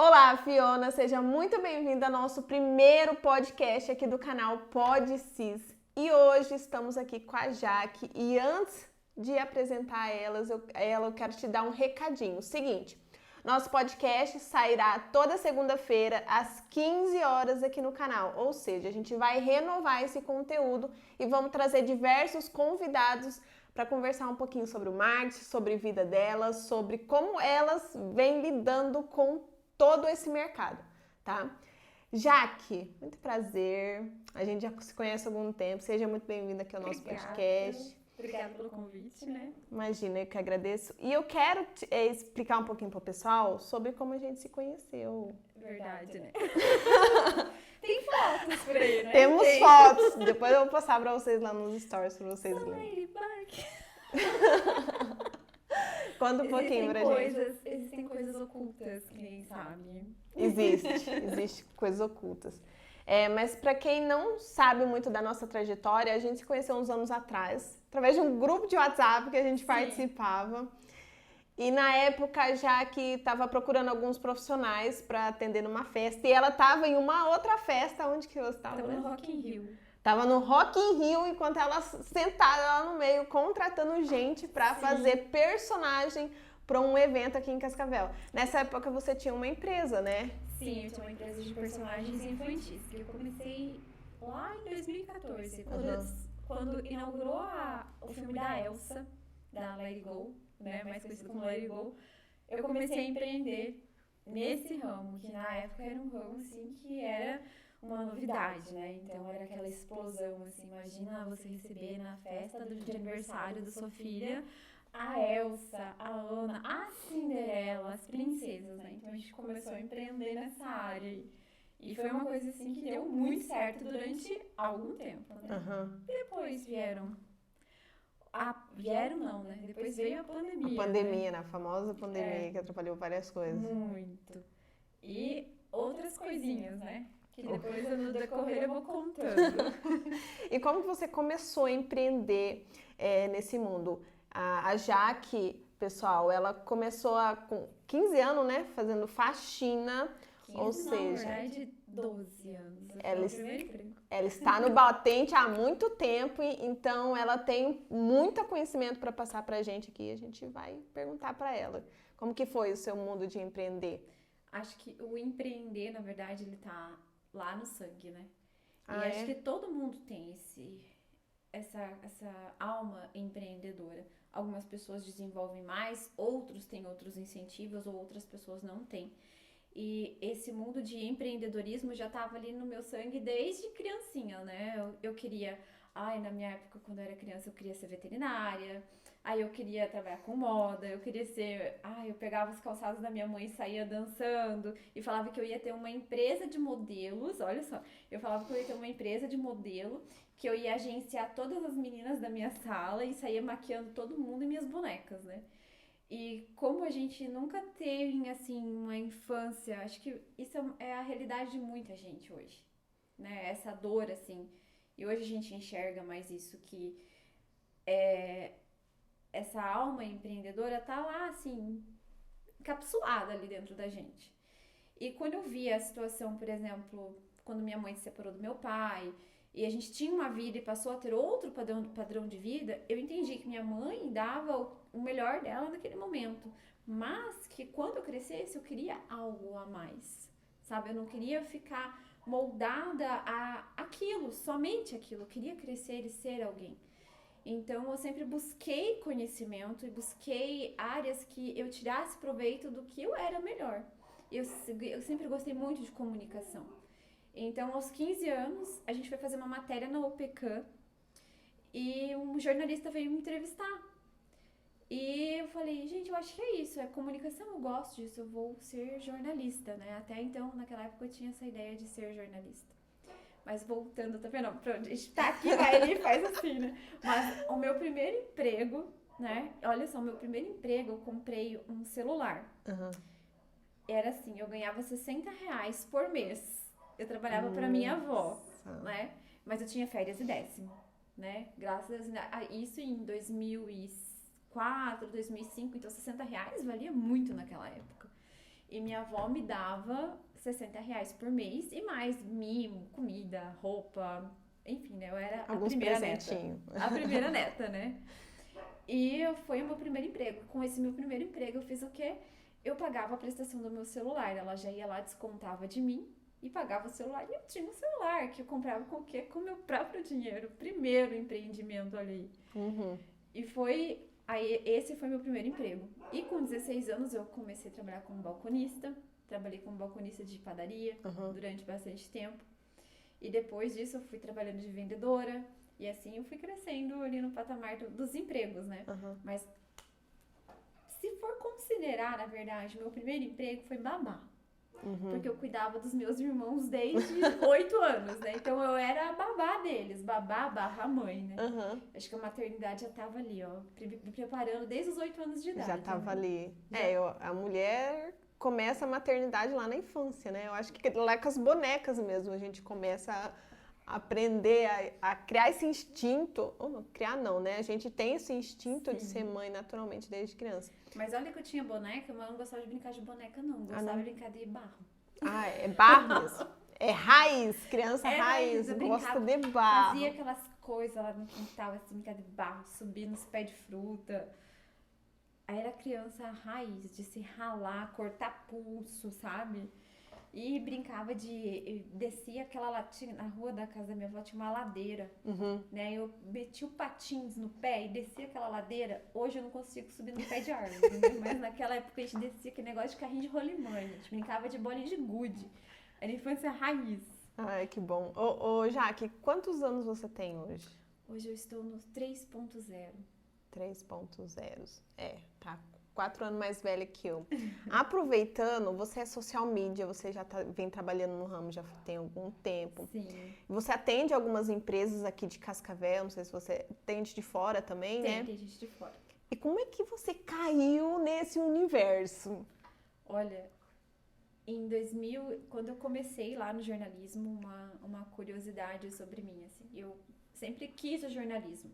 Olá, Fiona, seja muito bem-vinda ao nosso primeiro podcast aqui do canal PodCis. E hoje estamos aqui com a Jaque e antes de apresentar eu quero te dar um recadinho. Seguinte, nosso podcast sairá toda segunda-feira às 15 horas aqui no canal, ou seja, a gente vai renovar esse conteúdo e vamos trazer diversos convidados para conversar um pouquinho sobre o marketing, sobre a vida delas, sobre como elas vêm lidando com todo esse mercado, tá? Jaque, muito prazer. A gente já se conhece há algum tempo. Seja muito bem-vinda aqui ao nosso podcast. Obrigada pelo convite, né? Imagina, eu que agradeço. E eu quero explicar um pouquinho pro pessoal sobre como a gente se conheceu. Verdade, né? Tem fotos por aí, né? Temos fotos. Depois eu vou postar pra vocês lá nos stories pra vocês verem. Conta um pouquinho pra gente. Existem coisas ocultas, quem sabe. Existe coisas ocultas. Mas para quem não sabe muito da nossa trajetória, a gente se conheceu uns anos atrás, através de um grupo de WhatsApp que a gente participava. E na época, já que estava procurando alguns profissionais para atender numa festa, e ela estava em uma outra festa, onde que você estava? Estava no Rock in Rio. Tava no Rock in Rio, enquanto ela sentada lá no meio, contratando gente para fazer personagem para um evento aqui em Cascavel. Nessa época você tinha uma empresa, né? Sim, eu tinha uma empresa de personagens infantis, que eu comecei lá em 2014, quando inaugurou o filme da Elsa, da Let It Go, né, mais conhecido como Let It Go, eu comecei a empreender nesse ramo, que na época era um ramo assim que era uma novidade, né? Então era aquela explosão, assim, imagina você receber na festa de aniversário da sua filha a Elsa, a Anna, a Cinderela, as princesas, né? Então a gente começou a empreender nessa área e foi uma coisa assim que deu muito certo durante algum tempo, né? Depois vieram não, né? Depois veio a pandemia. A pandemia, né? A famosa pandemia que atrapalhou várias coisas. Muito. E outras coisinhas, né? Que depois no decorrer eu vou contando. E como você começou a empreender nesse mundo? A Jaque, pessoal, ela começou com 15 anos, né? Fazendo faxina. 15, ou seja, na verdade, 12 anos. Ela está no batente há muito tempo, então ela tem muito conhecimento para passar para a gente aqui. A gente vai perguntar para ela. Como que foi o seu mundo de empreender? Acho que o empreender, na verdade, ele tá lá no sangue, né? E Ah, acho que todo mundo tem essa alma empreendedora. Algumas pessoas desenvolvem mais, outros têm outros incentivos ou outras pessoas não têm. E esse mundo de empreendedorismo já estava ali no meu sangue desde criancinha, né? Eu queria, na minha época, quando eu era criança, eu queria ser veterinária. Aí eu queria trabalhar com moda, eu queria ser... eu pegava os calçados da minha mãe e saía dançando. E falava que eu ia ter uma empresa de modelos, olha só. Eu falava que eu ia ter uma empresa de modelo, que eu ia agenciar todas as meninas da minha sala e saía maquiando todo mundo e minhas bonecas, né? E como a gente nunca teve, assim, uma infância... Acho que isso é a realidade de muita gente hoje, né? Essa dor, assim. E hoje a gente enxerga mais isso, que... essa alma empreendedora tá lá, assim, encapsulada ali dentro da gente. E quando eu vi a situação, por exemplo, quando minha mãe se separou do meu pai, e a gente tinha uma vida e passou a ter outro padrão de vida, eu entendi que minha mãe dava o melhor dela naquele momento. Mas que quando eu crescesse, eu queria algo a mais, sabe? Eu não queria ficar moldada a aquilo, somente aquilo. Eu queria crescer e ser alguém. Então, eu sempre busquei conhecimento e busquei áreas que eu tirasse proveito do que eu era melhor. Eu sempre gostei muito de comunicação. Então, aos 15 anos, a gente foi fazer uma matéria na OPECAM e um jornalista veio me entrevistar. E eu falei, gente, eu acho que é isso, é comunicação, eu gosto disso, eu vou ser jornalista, né? Até então, naquela época, eu tinha essa ideia de ser jornalista. Mas voltando, tá vendo? Pra onde a gente tá aqui, vai ele faz assim, né? Mas o meu primeiro emprego, né? Olha só, o meu primeiro emprego, eu comprei um celular. Era assim, eu ganhava R$60 por mês. Eu trabalhava pra minha avó, né? Mas eu tinha férias e décimo, né? Graças a isso em 2004, 2005, então R$60 valia muito naquela época. E minha avó me dava R$60 por mês e mais mimo, comida, roupa, enfim, né? Eu era a primeira neta. A primeira neta, né? E foi o meu primeiro emprego. Com esse meu primeiro emprego, eu fiz o quê? Eu pagava a prestação do meu celular. Ela já ia lá, descontava de mim e pagava o celular. E eu tinha um celular que eu comprava com o quê? Com o meu próprio dinheiro. Primeiro empreendimento ali. E foi... Aí, esse foi meu primeiro emprego. E com 16 anos, eu comecei a trabalhar como balconista. Trabalhei como balconista de padaria durante bastante tempo. E depois disso, eu fui trabalhando de vendedora. E assim eu fui crescendo ali no patamar dos empregos, né? Mas se for considerar, na verdade, meu primeiro emprego foi babá. Porque eu cuidava dos meus irmãos desde 8 anos, né? Então eu era a babá deles, babá barra mãe, né? Acho que a maternidade já tava ali, ó, me preparando desde os 8 anos de idade. Já tava ali. Já. A mulher começa a maternidade lá na infância, né? Eu acho que lá com as bonecas mesmo a gente começa a aprender a criar esse instinto. Criar não, né? A gente tem esse instinto de ser mãe naturalmente desde criança. Mas olha que eu tinha boneca, mas eu não gostava de brincar de boneca, não. Eu gostava de brincar de barro. É barro mesmo. É raiz, criança raiz, gosta de barro. Fazia aquelas coisas lá no quintal, assim, brincar de barro, subir nos pés de fruta. Aí era criança raiz, de se ralar, cortar pulso, sabe? E brincava descia aquela latinha, na rua da casa da minha avó tinha uma ladeira, né? Eu metia o patins no pé e descia aquela ladeira. Hoje eu não consigo subir no pé de árvore, né? Mas naquela época a gente descia aquele negócio de carrinho de rolimã, a gente brincava de bolinha de gude. Era infância raiz. Ai, que bom. Ô, Jaque, quantos anos você tem hoje? Hoje eu estou no 3.0. 3.0. Tá 4 anos mais velha que eu. Aproveitando, você é social media, você já vem trabalhando no ramo já tem algum tempo. Sim. Você atende algumas empresas aqui de Cascavel, não sei se você atende de fora também, né? Tem gente de fora. E como é que você caiu nesse universo? Olha, em 2000, quando eu comecei lá no jornalismo, uma curiosidade sobre mim, assim, eu sempre quis o jornalismo.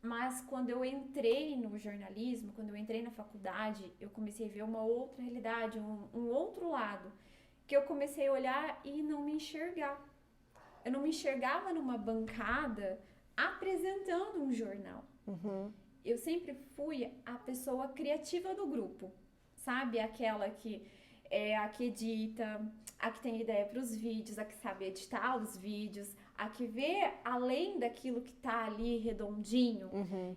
Mas quando eu entrei no jornalismo, quando eu entrei na faculdade, eu comecei a ver uma outra realidade, um outro lado, que eu comecei a olhar e não me enxergar. Eu não me enxergava numa bancada apresentando um jornal. Eu sempre fui a pessoa criativa do grupo, sabe? Aquela que é a que edita, a que tem ideia para os vídeos, a que sabe editar os vídeos, a que vê além daquilo que tá ali redondinho.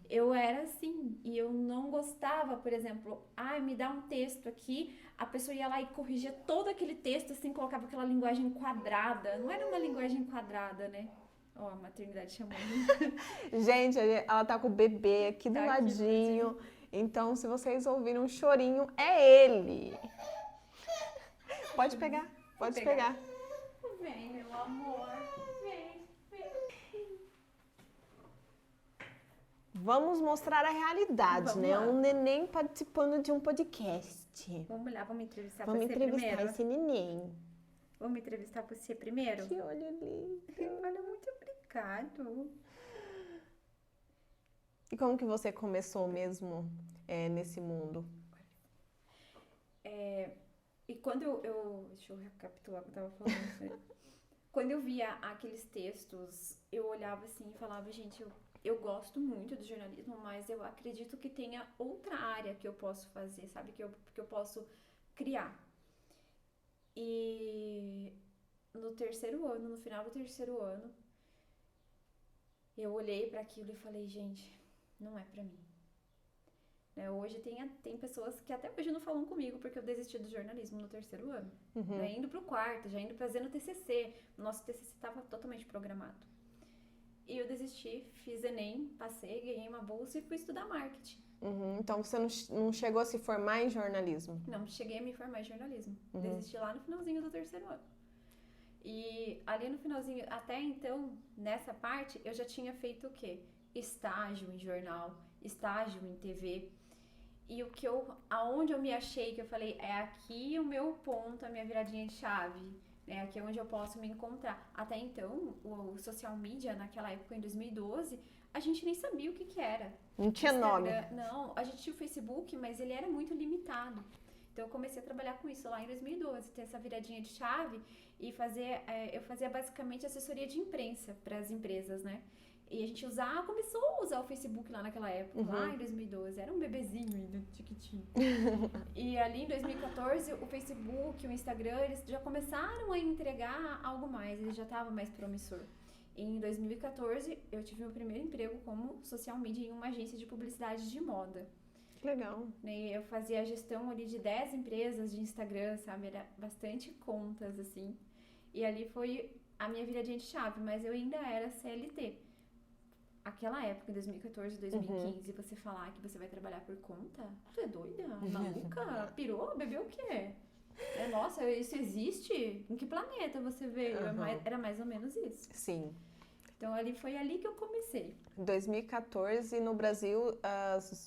Eu era assim, e eu não gostava, por exemplo, me dá um texto aqui, a pessoa ia lá e corrigia todo aquele texto, assim, colocava aquela linguagem quadrada. Não era uma linguagem quadrada, né? Ó, a maternidade chamando. Gente, ela tá com o bebê aqui do ladinho, então se vocês ouvirem um chorinho, é ele. Pode pegar, pode pegar. Vem, meu amor. Vamos mostrar a realidade, né? Um neném participando de um podcast. Vamos lá, vamos entrevistar você primeiro? Vamos entrevistar esse neném. Vamos entrevistar você primeiro? Que olho lindo. Olha, muito obrigado. E como que você começou mesmo nesse mundo? E quando deixa eu recapitular o que eu tava falando. Quando eu via aqueles textos, eu olhava assim e falava, gente, eu gosto muito do jornalismo, mas eu acredito que tenha outra área que eu posso fazer, sabe? Que eu posso criar. E no terceiro ano, no final do terceiro ano, eu olhei para aquilo e falei, gente, não é para mim. Hoje tem pessoas que até hoje não falam comigo porque eu desisti do jornalismo no terceiro ano. Indo pro quarto, já indo fazer no TCC. O nosso TCC estava totalmente programado. E eu desisti, fiz Enem, passei, ganhei uma bolsa e fui estudar marketing. Então você não chegou a se formar em jornalismo? Não, cheguei a me formar em jornalismo. Desisti lá no finalzinho do terceiro ano. E ali no finalzinho, até então, nessa parte, eu já tinha feito o quê? Estágio em jornal, estágio em TV. E aonde eu me achei, que eu falei, é aqui o meu ponto, a minha viradinha de chave. Aqui é onde eu posso me encontrar. Até então, o social media, naquela época, em 2012, a gente nem sabia o que era. Não tinha nome. Não, a gente tinha o Facebook, mas ele era muito limitado. Então eu comecei a trabalhar com isso lá em 2012, ter essa viradinha de chave e eu fazia basicamente assessoria de imprensa para as empresas, né? E a gente começou a usar o Facebook lá naquela época, lá em 2012, era um bebezinho ainda, tiquitinho. E ali em 2014, o Facebook, o Instagram, eles já começaram a entregar algo mais, ele já estava mais promissor. E em 2014, eu tive meu primeiro emprego como social media em uma agência de publicidade de moda. Que legal. E eu fazia a gestão ali de 10 empresas de Instagram, sabe? Era bastante contas, assim. E ali foi a minha viradinha de chave, mas eu ainda era CLT. Aquela época, em 2014, 2015, você falar que você vai trabalhar por conta? Tu é doida? Maluca? Pirou? Bebeu o quê? Nossa, isso existe? Em que planeta você veio? Era mais ou menos isso. Sim. Então, foi ali que eu comecei. Em 2014, no Brasil,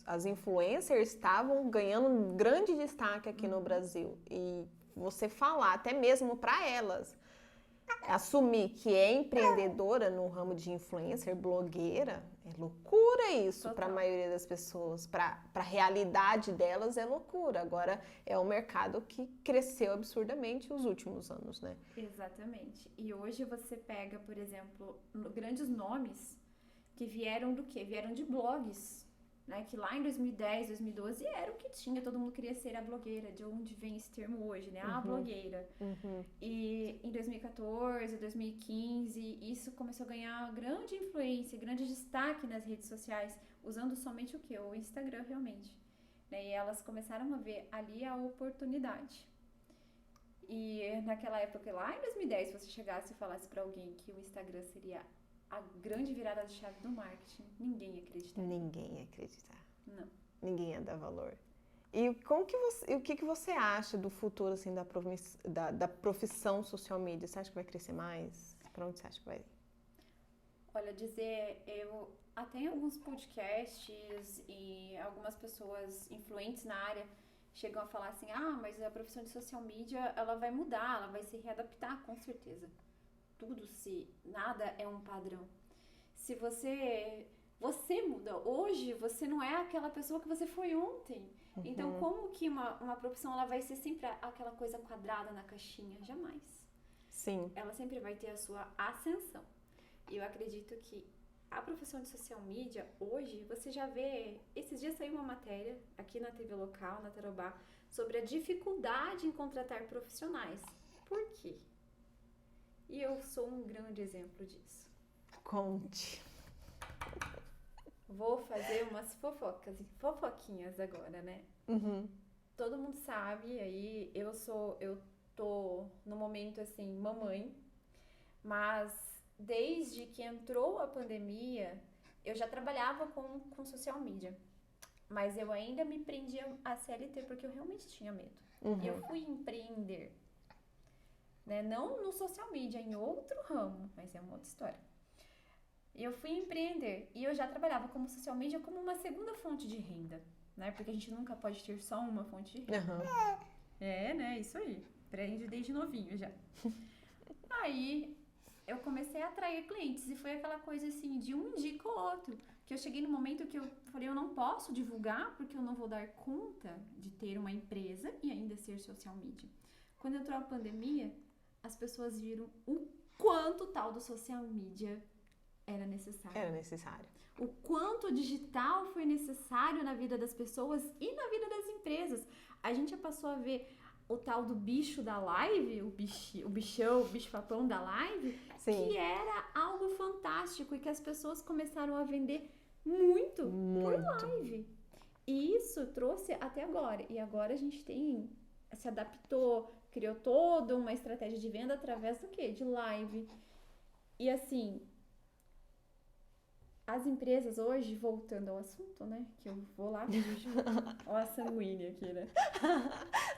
as influencers estavam ganhando um grande destaque aqui no Brasil. E você falar, até mesmo para elas, assumir que é empreendedora no ramo de influencer, blogueira, é loucura isso para a maioria das pessoas. Para a realidade delas é loucura. Agora é um mercado que cresceu absurdamente nos últimos anos, né? Exatamente. E hoje você pega, por exemplo, grandes nomes que vieram do quê? Vieram de blogs. Né, que lá em 2010, 2012 era o que tinha, todo mundo queria ser a blogueira, de onde vem esse termo hoje, né? A blogueira. E em 2014, 2015, isso começou a ganhar grande influência, grande destaque nas redes sociais, usando somente o quê? O Instagram, realmente. Né? E elas começaram a ver ali a oportunidade. E naquela época, lá em 2010, se você chegasse e falasse para alguém que o Instagram seria a grande virada de chave do marketing, ninguém ia acreditar. Ninguém ia acreditar. Não. Ninguém ia dar valor. E o que você acha do futuro, assim, da profissão social media? Você acha que vai crescer mais? Para onde você acha que vai ir? Olha, eu até em alguns podcasts e algumas pessoas influentes na área chegam a falar assim, mas a profissão de social media, ela vai mudar, ela vai se readaptar, com certeza. Nada é um padrão. Se você muda hoje, você não é aquela pessoa que você foi ontem. Então, como que uma profissão ela vai ser sempre aquela coisa quadrada na caixinha? Jamais. Sim. Ela sempre vai ter a sua ascensão. E eu acredito que a profissão de social media, hoje, você já vê... Esses dias saiu uma matéria aqui na TV local, na Tarobá, sobre a dificuldade em contratar profissionais. Por quê? E eu sou um grande exemplo disso. Conte. Vou fazer umas fofoquinhas agora, né? Todo mundo sabe, aí eu tô no momento assim, mamãe, mas desde que entrou a pandemia, eu já trabalhava com social media, mas eu ainda me prendia a CLT porque eu realmente tinha medo. E eu fui empreender. Né? Não no social media, em outro ramo, mas é uma outra história. Eu fui empreender e eu já trabalhava como social media como uma segunda fonte de renda, né? Porque a gente nunca pode ter só uma fonte de renda. Né? Isso aí. Empreende desde novinho já. Aí eu comecei a atrair clientes e foi aquela coisa assim, de um indica o outro. Que eu cheguei no momento que eu falei, eu não posso divulgar porque eu não vou dar conta de ter uma empresa e ainda ser social media. Quando entrou a pandemia, as pessoas viram o quanto o tal do social media era necessário. Era necessário. O quanto o digital foi necessário na vida das pessoas e na vida das empresas. A gente já passou a ver o tal do bicho da live, o bicho-papão da live, Sim. Que era algo fantástico e que as pessoas começaram a vender muito. Por live. E isso trouxe até agora. E agora a gente se adaptou, criou toda uma estratégia de venda através do quê? De live. E assim, as empresas hoje, voltando ao assunto, né? Que eu vou lá, vejo ó a sanguínea aqui, né?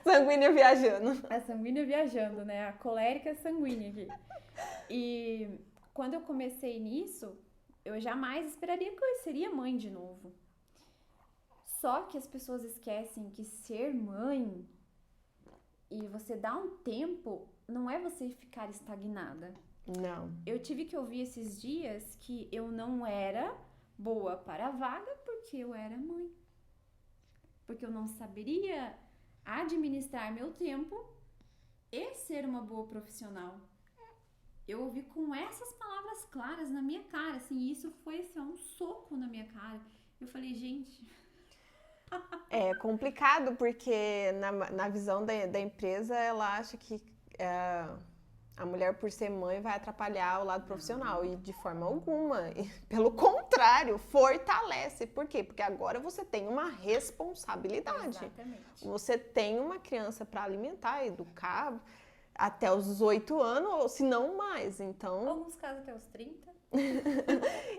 Sanguínea viajando. A sanguínea viajando, né? A colérica sanguínea aqui. E quando eu comecei nisso, eu jamais esperaria que eu seria mãe de novo. Só que as pessoas esquecem que ser mãe e você dar um tempo, não é você ficar estagnada. Não. Eu tive que ouvir esses dias que eu não era boa para a vaga porque eu era mãe. Porque eu não saberia administrar meu tempo e ser uma boa profissional. Eu ouvi com essas palavras claras na minha cara, assim, isso foi assim, um soco na minha cara. Eu falei, gente... É complicado porque na visão da empresa ela acha que a mulher por ser mãe vai atrapalhar o lado profissional e de forma alguma. E, pelo contrário, fortalece. Por quê? Porque agora você tem uma responsabilidade. Exatamente. Você tem uma criança para alimentar, educar até os 18 anos, ou se não mais. Então, Alguns casos até os 30.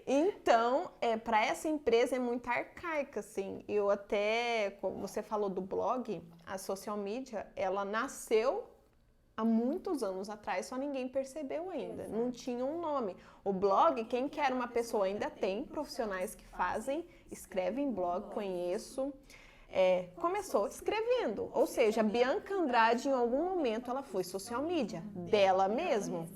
Então, para essa empresa é muito arcaica, assim. Eu até, como você falou do blog, a social media, ela nasceu há muitos anos atrás, só ninguém percebeu ainda. Exato. Não tinha um nome. O blog, quem quer uma pessoa ainda tem profissionais que fazem, escrevem blog, conheço. Começou escrevendo, ou seja, a Bianca Andrade em algum momento ela foi social media, dela mesma.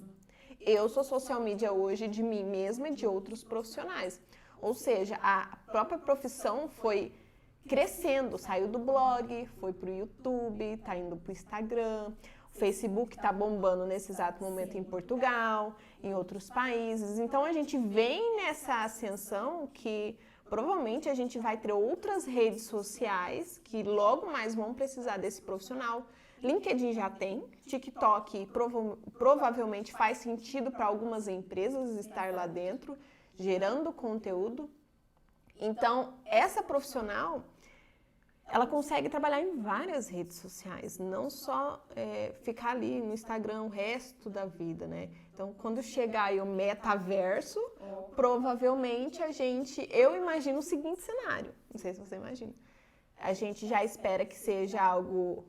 Eu sou social media hoje de mim mesma e de outros profissionais. Ou seja, a própria profissão foi crescendo, saiu do blog, foi pro YouTube, tá indo pro Instagram, o Facebook tá bombando nesse exato momento em Portugal, em outros países. Então a gente vem nessa ascensão que provavelmente a gente vai ter outras redes sociais que logo mais vão precisar desse profissional. LinkedIn já tem, TikTok provavelmente faz sentido para algumas empresas estar lá dentro, gerando conteúdo. Então, essa profissional, ela consegue trabalhar em várias redes sociais, não só ficar ali no Instagram o resto da vida, né? Então, quando chegar aí o metaverso, provavelmente eu imagino o seguinte cenário, não sei se você imagina, a gente já espera que seja algo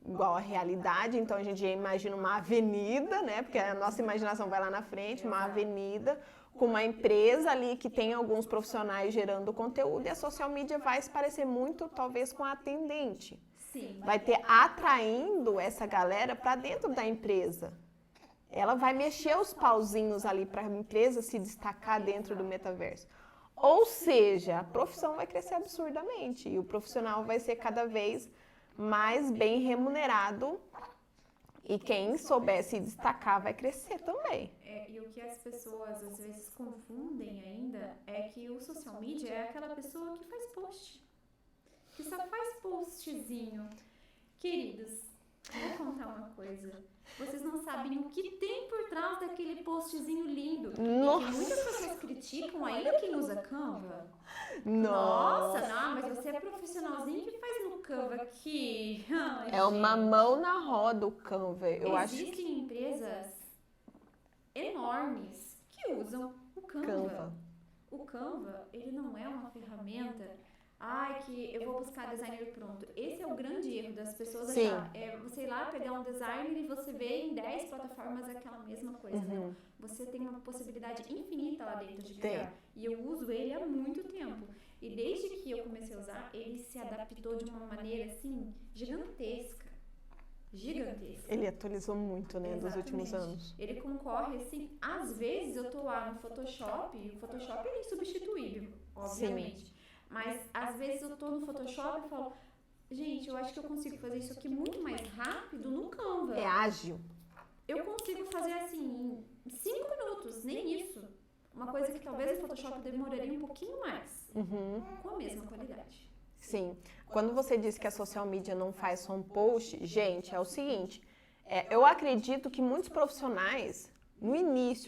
igual à realidade, então a gente já imagina uma avenida, né? Porque a nossa imaginação vai lá na frente, uma avenida com uma empresa ali que tem alguns profissionais gerando conteúdo e a social media vai se parecer muito, talvez, com a atendente. Sim. Vai ter atraindo essa galera para dentro da empresa. Ela vai mexer os pauzinhos ali para a empresa se destacar dentro do metaverso. Ou seja, a profissão vai crescer absurdamente e o profissional vai ser cada vez mais bem remunerado e quem souber se destacar vai crescer também. E o que as pessoas às vezes confundem ainda é que o social media é aquela pessoa que faz post, que só faz postzinho. Queridos, vou contar uma coisa. Vocês não sabem o que tem por trás daquele postzinho lindo. Nossa. E que muitas pessoas criticam ainda quem usa Canva. Nossa, não, mas você é profissionalzinho que faz no Canva aqui. Ai, é uma gente. mão na roda o Canva. Eu acho que Existem empresas enormes que usam o Canva. O Canva, ele não é uma ferramenta, que eu vou buscar designer pronto. Esse é o grande erro das pessoas achar. Você ir lá pegar um designer e você vê em 10 plataformas aquela mesma coisa. Não. Você tem uma possibilidade infinita lá dentro de criar. E eu uso ele há muito tempo. E desde que eu comecei a usar, ele se adaptou de uma maneira, assim, gigantesca. Ele atualizou muito, né, Exatamente. Dos últimos anos. Ele concorre, assim, às vezes eu tô lá no Photoshop, o Photoshop ele é insubstituível, obviamente. Sim. Mas às vezes eu tô no Photoshop e falo, gente, eu acho que eu consigo fazer isso aqui muito mais rápido no Canva. É ágil. Eu consigo fazer assim, em 5 minutos, nem isso. Uma coisa que talvez no Photoshop demoraria um pouquinho mais, com a mesma qualidade. Sim. Quando você disse que a social media não faz só um post, gente, é o seguinte, eu acredito que muitos profissionais,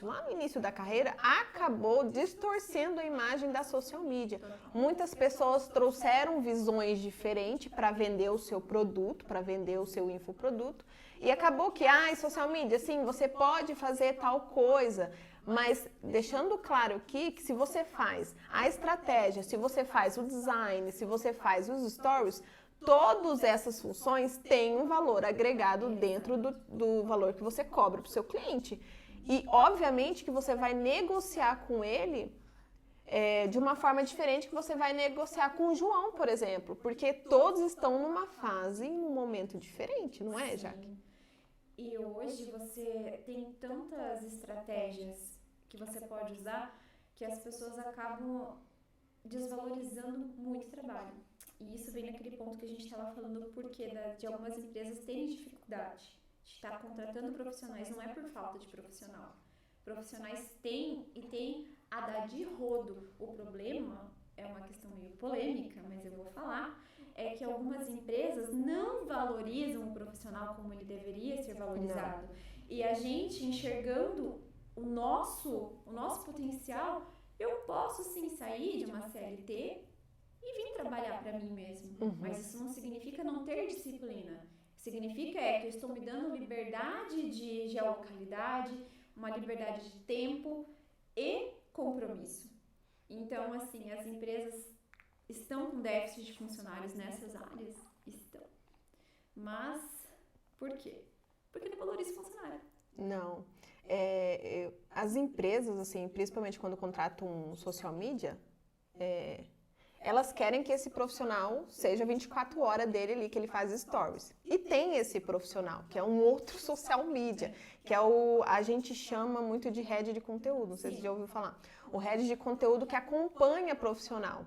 lá no início da carreira, acabou distorcendo a imagem da social media. Muitas pessoas trouxeram visões diferentes para vender o seu produto, para vender o seu infoproduto, e acabou que, social media, sim, você pode fazer tal coisa, mas deixando claro aqui que se você faz a estratégia, se você faz o design, se você faz os stories, todas essas funções têm um valor agregado dentro do valor que você cobra para o seu cliente. E, obviamente, que você vai negociar com ele de uma forma diferente que você vai negociar com o João, por exemplo, porque todos estão numa fase, num momento diferente, não é, Jaque? E hoje você tem tantas estratégias que você pode usar que as pessoas acabam desvalorizando muito o trabalho. E isso vem naquele ponto que a gente estava falando do porquê de algumas empresas terem dificuldade de estar contratando profissionais. Não é por falta de profissional. Profissionais têm e têm a dar de rodo. O problema é uma questão meio polêmica, mas eu vou falar, é que algumas empresas não valorizam o profissional como ele deveria ser valorizado. E a gente enxergando o nosso potencial, eu posso sim sair de uma CLT e vir trabalhar para mim mesmo. Mas isso não significa não ter disciplina. Significa que eu estou me dando liberdade de geolocalidade, uma liberdade de tempo e compromisso. Então, assim, as empresas estão com déficit de funcionários nessas áreas? Estão. Mas, por quê? Porque não valoriza o funcionário. Não. As empresas, assim, principalmente quando contratam um social media, elas querem que esse profissional seja 24 horas dele ali, que ele faz stories. E tem esse profissional, que é um outro social media, que é a gente chama muito de head de conteúdo, não sei se você já ouviu falar. O head de conteúdo que acompanha profissional.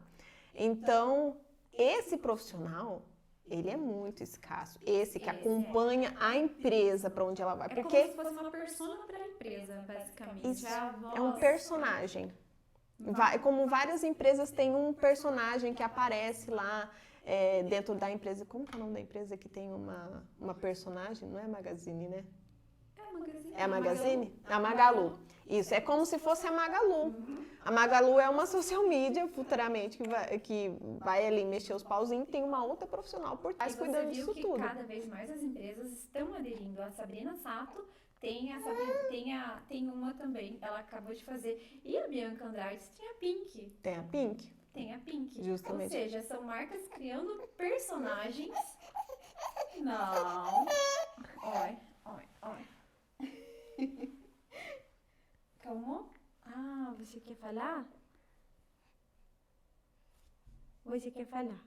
Então, esse profissional, ele é muito escasso. Esse que acompanha a empresa para onde ela vai. Porque como se fosse uma persona para a empresa, basicamente. Isso é um personagem. Como várias empresas têm um personagem que aparece lá dentro da empresa. Como que é o nome da empresa que tem uma personagem? Não é Magazine, né? É a Magazine? É a Magalu. Isso, é como se fosse a Magalu. A Magalu é uma social media, futuramente, que vai ali mexer os pauzinhos. Tem uma outra profissional por trás cuidando disso tudo. E você viu que cada vez mais as empresas estão aderindo. A Sabrina Sato tem uma também, ela acabou de fazer. E a Bianca Andrade tem a Pink. Tem a Pink? Tem a Pink. Justamente. Ou seja, são marcas criando personagens. Não. Oi. Calma. Ah, você quer falar? Você quer falar?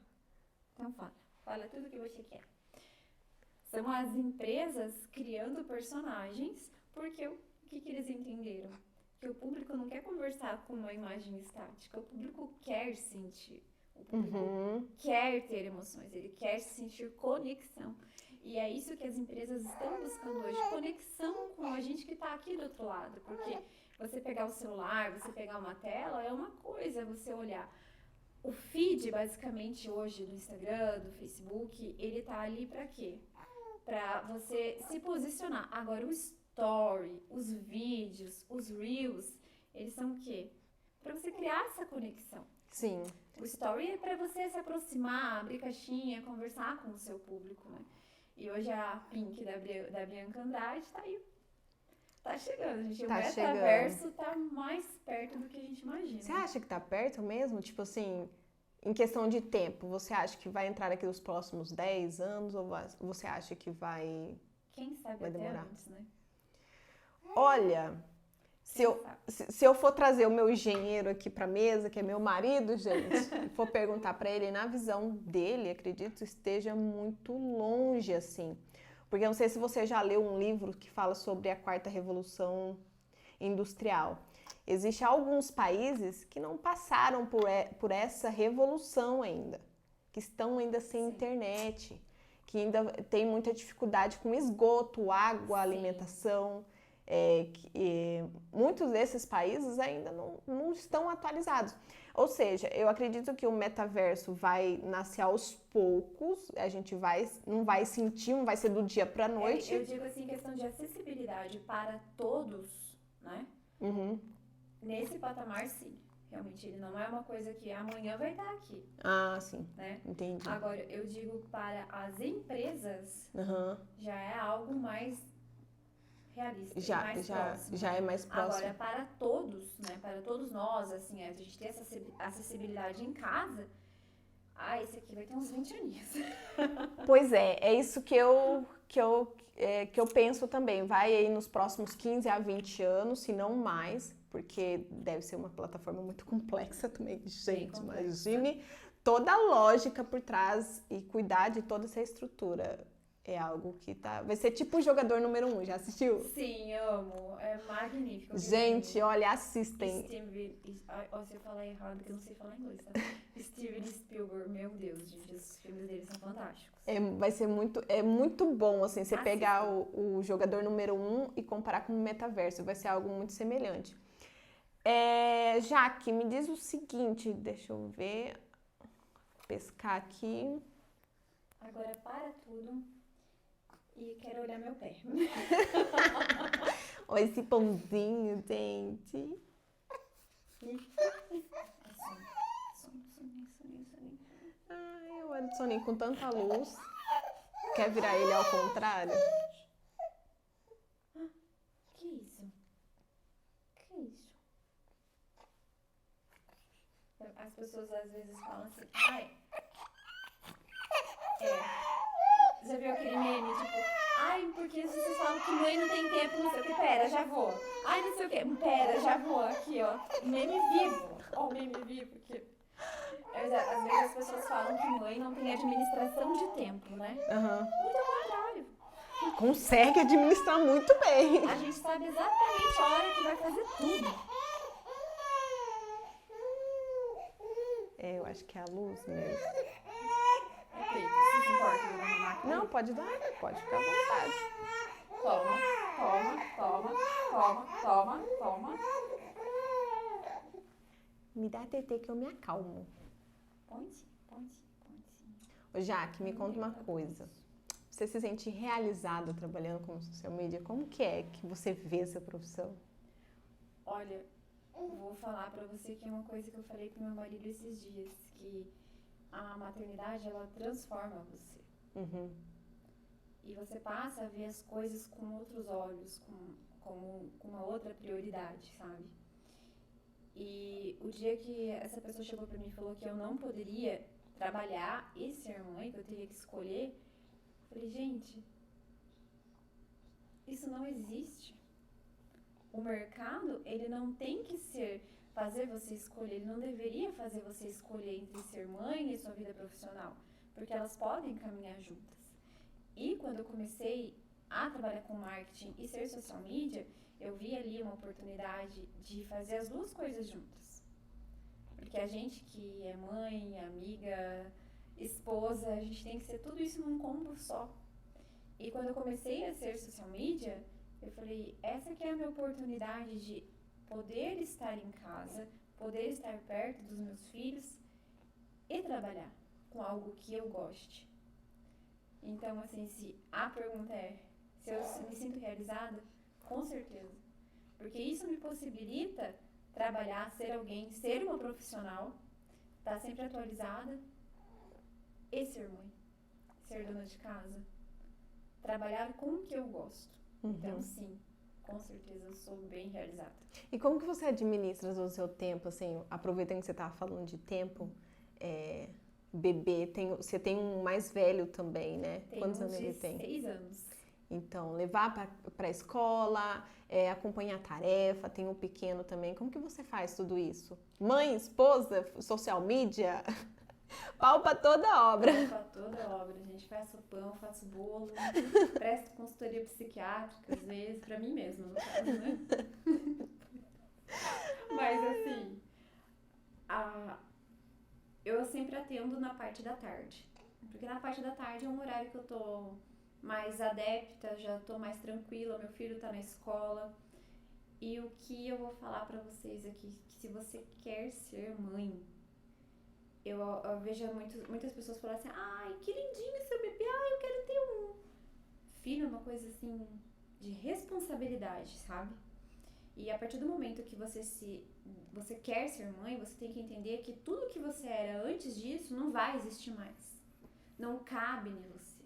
Então fala. Fala tudo o que você quer. São as empresas criando personagens, porque o que eles entenderam? Que o público não quer conversar com uma imagem estática, o público quer sentir, o público quer ter emoções, ele quer sentir conexão. E é isso que as empresas estão buscando hoje, conexão com a gente que está aqui do outro lado, porque você pegar o celular, você pegar uma tela, é uma coisa você olhar. O feed, basicamente, hoje do Instagram, do Facebook, ele tá ali para quê? Para você se posicionar. Agora, o story, os vídeos, os reels, eles são o quê? Para você criar essa conexão. Sim. O story é para você se aproximar, abrir caixinha, conversar com o seu público, né? E hoje a Pink da Bianca Andrade tá aí. Tá chegando, gente. O metaverso tá mais perto do que a gente imagina. Você acha que tá perto mesmo? Tipo assim, em questão de tempo, você acha que vai entrar aqui nos próximos 10 anos ou você acha que vai... Quem sabe vai demorar? Antes, né? Olha, se eu for trazer o meu engenheiro aqui pra mesa, que é meu marido, gente, e for perguntar pra ele, na visão dele, acredito, esteja muito longe, assim. Porque eu não sei se você já leu um livro que fala sobre a quarta revolução industrial. Existem alguns países que não passaram por essa revolução ainda, que estão ainda sem internet, que ainda tem muita dificuldade com esgoto, água, alimentação. Muitos desses países ainda não estão atualizados. Ou seja, eu acredito que o metaverso vai nascer aos poucos, a gente não vai sentir, não vai ser do dia para a noite. Eu digo assim, questão de acessibilidade para todos, né? Nesse patamar, sim. Realmente, ele não é uma coisa que amanhã vai estar aqui. Ah, sim. Né? Entendi. Agora, eu digo para as empresas, já é algo mais realista, mais próximo. Já é mais próximo. Agora, para todos, né? Para todos nós, assim, a gente ter essa acessibilidade em casa, esse aqui vai ter uns 20 aninhos. Pois é isso que eu penso também. Vai aí nos próximos 15 a 20 anos, se não mais, porque deve ser uma plataforma muito complexa também. Gente, imagine toda a lógica por trás e cuidar de toda essa estrutura. É algo que vai ser tipo o jogador número 1, já assistiu? Sim, amo. É magnífico. Gente, olha, assistem. Se eu falar errado, porque eu não sei falar inglês, tá? Steven Spielberg, meu Deus, gente, os filmes dele são fantásticos. Vai ser muito bom, assim, você pegar o jogador número 1 e comparar com o metaverso. Vai ser algo muito semelhante. Jaque, me diz o seguinte, deixa eu ver, pescar aqui. Agora para tudo e quero olhar meu pé. Olha esse pãozinho, gente. Soninho. Ai, o Edsoninho com tanta luz. Quer virar ele ao contrário? Que isso? As pessoas às vezes falam assim, ai. Já viu aquele meme, tipo, ai, porque vocês falam que mãe não tem tempo, não sei o que, pera, já vou. Ai, não sei o que, pera, já vou. Aqui, ó, meme vivo. Ó, o meme vivo aqui. Às vezes as pessoas falam que mãe não tem administração de tempo, né? Muito ao contrário. Consegue administrar muito bem. A gente sabe exatamente a hora que vai fazer tudo. Eu acho que é a luz mesmo. Você se importa de dar uma máquina? Não, pode ficar à vontade. Toma. Me dá TT que eu me acalmo. Pode sim. Ô, Jaque, me conta uma coisa. Você se sente realizada trabalhando com social media? Como que é que você vê essa profissão? Olha, vou falar pra você que é uma coisa que eu falei pro meu marido esses dias, que a maternidade, ela transforma você. E você passa a ver as coisas com outros olhos, com uma outra prioridade, sabe? E o dia que essa pessoa chegou pra mim e falou que eu não poderia trabalhar e ser mãe, que eu teria que escolher, eu falei, gente, isso não existe. O mercado, ele não tem que fazer você escolher, ele não deveria fazer você escolher entre ser mãe e sua vida profissional, porque elas podem caminhar juntas. E quando eu comecei a trabalhar com marketing e ser social media, eu vi ali uma oportunidade de fazer as duas coisas juntas. Porque a gente que é mãe, amiga, esposa, a gente tem que ser tudo isso num combo só. E quando eu comecei a ser social media, eu falei, essa aqui é a minha oportunidade de poder estar em casa, poder estar perto dos meus filhos e trabalhar com algo que eu goste. Então, assim, se a pergunta é se eu me sinto realizada, com certeza. Porque isso me possibilita trabalhar, ser alguém, ser uma profissional, estar sempre atualizada e ser mãe, ser dona de casa, trabalhar com o que eu gosto. Então, sim, com certeza eu sou bem realizada. E como que você administra o seu tempo, assim, aproveitando que você estava falando de tempo, bebê, você tem um mais velho também, né? Quantos anos ele tem? 6 anos. Então, levar para a escola, acompanhar a tarefa, tem um pequeno também. Como que você faz tudo isso? Mãe, esposa, social media, pau para toda obra. Pau para toda obra, gente. Faço pão, faço bolo, presto consultoria psiquiátrica, às vezes, para mim mesma, no caso, né? Mas, assim, eu sempre atendo na parte da tarde. Porque na parte da tarde é um horário que eu tô mais adepta, já tô mais tranquila, meu filho tá na escola. E o que eu vou falar pra vocês aqui, que se você quer ser mãe, eu vejo muitas pessoas falarem assim, ai, que lindinho seu bebê, ai, eu quero ter um. Filho é uma coisa assim, de responsabilidade, sabe? E a partir do momento que você quer ser mãe, você tem que entender que tudo que você era antes disso não vai existir mais. Não cabe em você.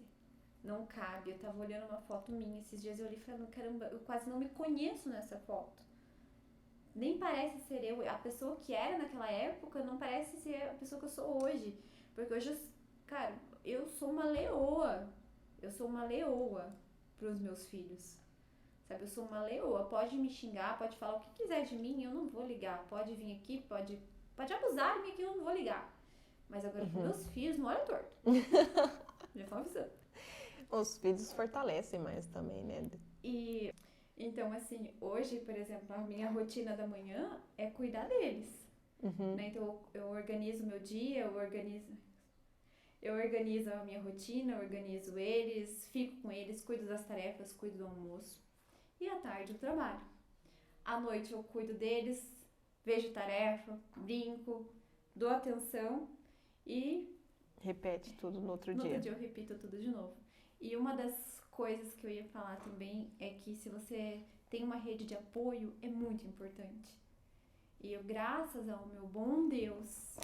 Não cabe. Eu tava olhando uma foto minha esses dias e eu olhei e falei, caramba, eu quase não me conheço nessa foto. Nem parece ser eu. A pessoa que era naquela época não parece ser a pessoa que eu sou hoje. Porque hoje, cara, eu sou uma leoa. Eu sou uma leoa pros meus filhos. Sabe, eu sou uma leoa. Pode me xingar, pode falar o que quiser de mim, eu não vou ligar. Pode vir aqui, pode abusar de mim aqui, eu não vou ligar. Mas agora pros meus filhos, não olha torto. Já foi avisando. Os vídeos fortalecem mais também, né? E então, assim, hoje, por exemplo, a minha rotina da manhã é cuidar deles. Né? Então, eu organizo o meu dia, eu organizo a minha rotina, eu organizo eles, fico com eles, cuido das tarefas, cuido do almoço. E à tarde eu trabalho. À noite eu cuido deles, vejo tarefa, brinco, dou atenção e Repete tudo no outro no dia. outro dia eu repito tudo de novo. E uma das coisas que eu ia falar também é que se você tem uma rede de apoio, é muito importante. E eu, graças ao meu bom Deus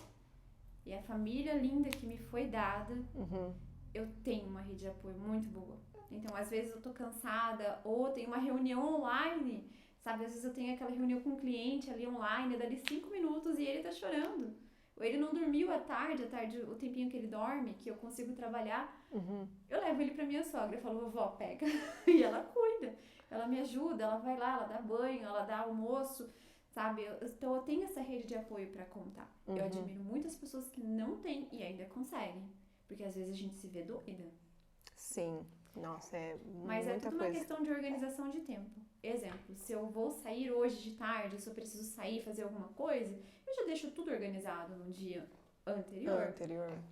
e a família linda que me foi dada, eu tenho uma rede de apoio muito boa. Então, às vezes eu tô cansada ou tem uma reunião online, sabe? Às vezes eu tenho aquela reunião com um cliente ali online, dali 5 minutos e ele tá chorando. Ou ele não dormiu à tarde, o tempinho que ele dorme, que eu consigo trabalhar. Eu levo ele pra minha sogra, eu falo, vovó, pega. E ela cuida, ela me ajuda, ela vai lá, ela dá banho, ela dá almoço, sabe? Então eu tenho essa rede de apoio pra contar. Eu admiro muitas pessoas que não têm e ainda conseguem. Porque às vezes a gente se vê doida. Sim, nossa, é Mas muita é tudo coisa. uma questão de organização de tempo. Exemplo, se eu vou sair hoje de tarde, se eu preciso sair, fazer alguma coisa, eu já deixo tudo organizado no dia anterior.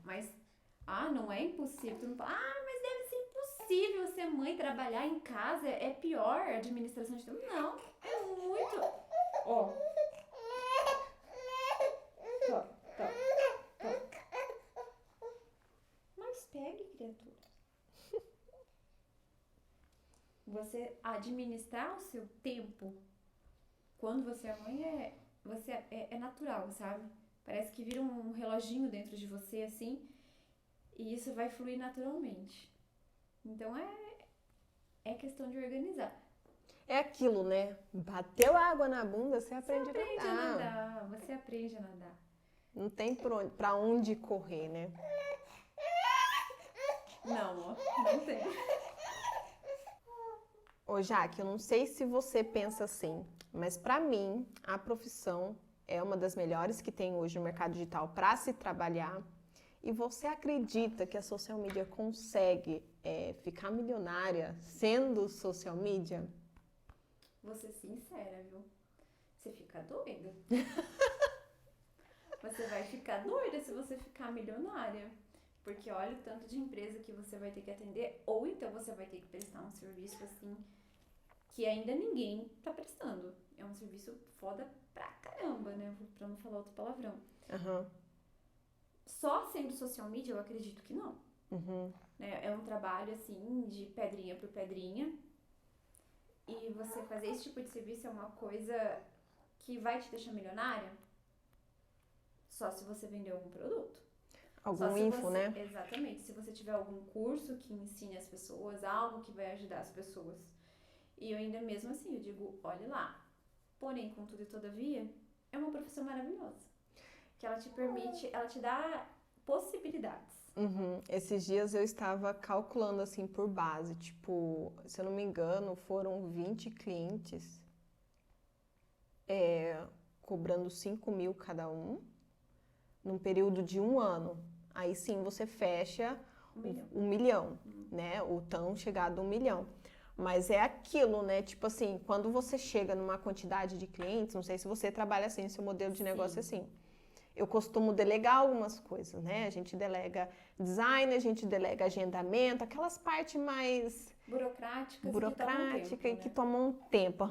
Mas, não é impossível. Tu não fala, mas deve ser impossível ser mãe, trabalhar em casa, é pior a administração de tempo. Não, é muito... Ó. Mas pegue, criatura. Você administrar o seu tempo quando você é mãe é natural, sabe? Parece que vira um reloginho dentro de você, assim, e isso vai fluir naturalmente. Então é questão de organizar. É aquilo, né? Bateu água na bunda, você aprende a nadar. Você aprende a nadar. Não tem pra onde correr, né? Não tem. Ô, Jaque, eu não sei se você pensa assim, mas pra mim, a profissão é uma das melhores que tem hoje no mercado digital para se trabalhar. E você acredita que a social media consegue ficar milionária sendo social media? Vou ser sincera, viu? Você fica doida. Você vai ficar doida se você ficar milionária. Porque olha o tanto de empresa que você vai ter que atender, ou então você vai ter que prestar um serviço assim que ainda ninguém tá prestando. É um serviço foda pra caramba, né? Pra não falar outro palavrão. Só sendo social media, eu acredito que não. Né? É um trabalho, assim, de pedrinha por pedrinha. E você fazer esse tipo de serviço é uma coisa que vai te deixar milionária só se você vender algum produto. Algum info, né? Exatamente. Se você tiver algum curso que ensine as pessoas, algo que vai ajudar as pessoas. E eu ainda mesmo assim, eu digo, olhe lá. Porém, contudo e todavia, é uma profissão maravilhosa. Que ela te permite, ela te dá possibilidades. Esses dias eu estava calculando assim por base, tipo, se eu não me engano, foram 20 clientes cobrando 5 mil cada um, num período de 1 ano. Aí sim você fecha 1 milhão, né? O tão chegado a 1 milhão. Mas é aquilo, né? Tipo assim, quando você chega numa quantidade de clientes, não sei se você trabalha assim, seu modelo de negócio é assim. Eu costumo delegar algumas coisas, né? A gente delega design, a gente delega agendamento, aquelas partes mais burocrática que tomam um tempo.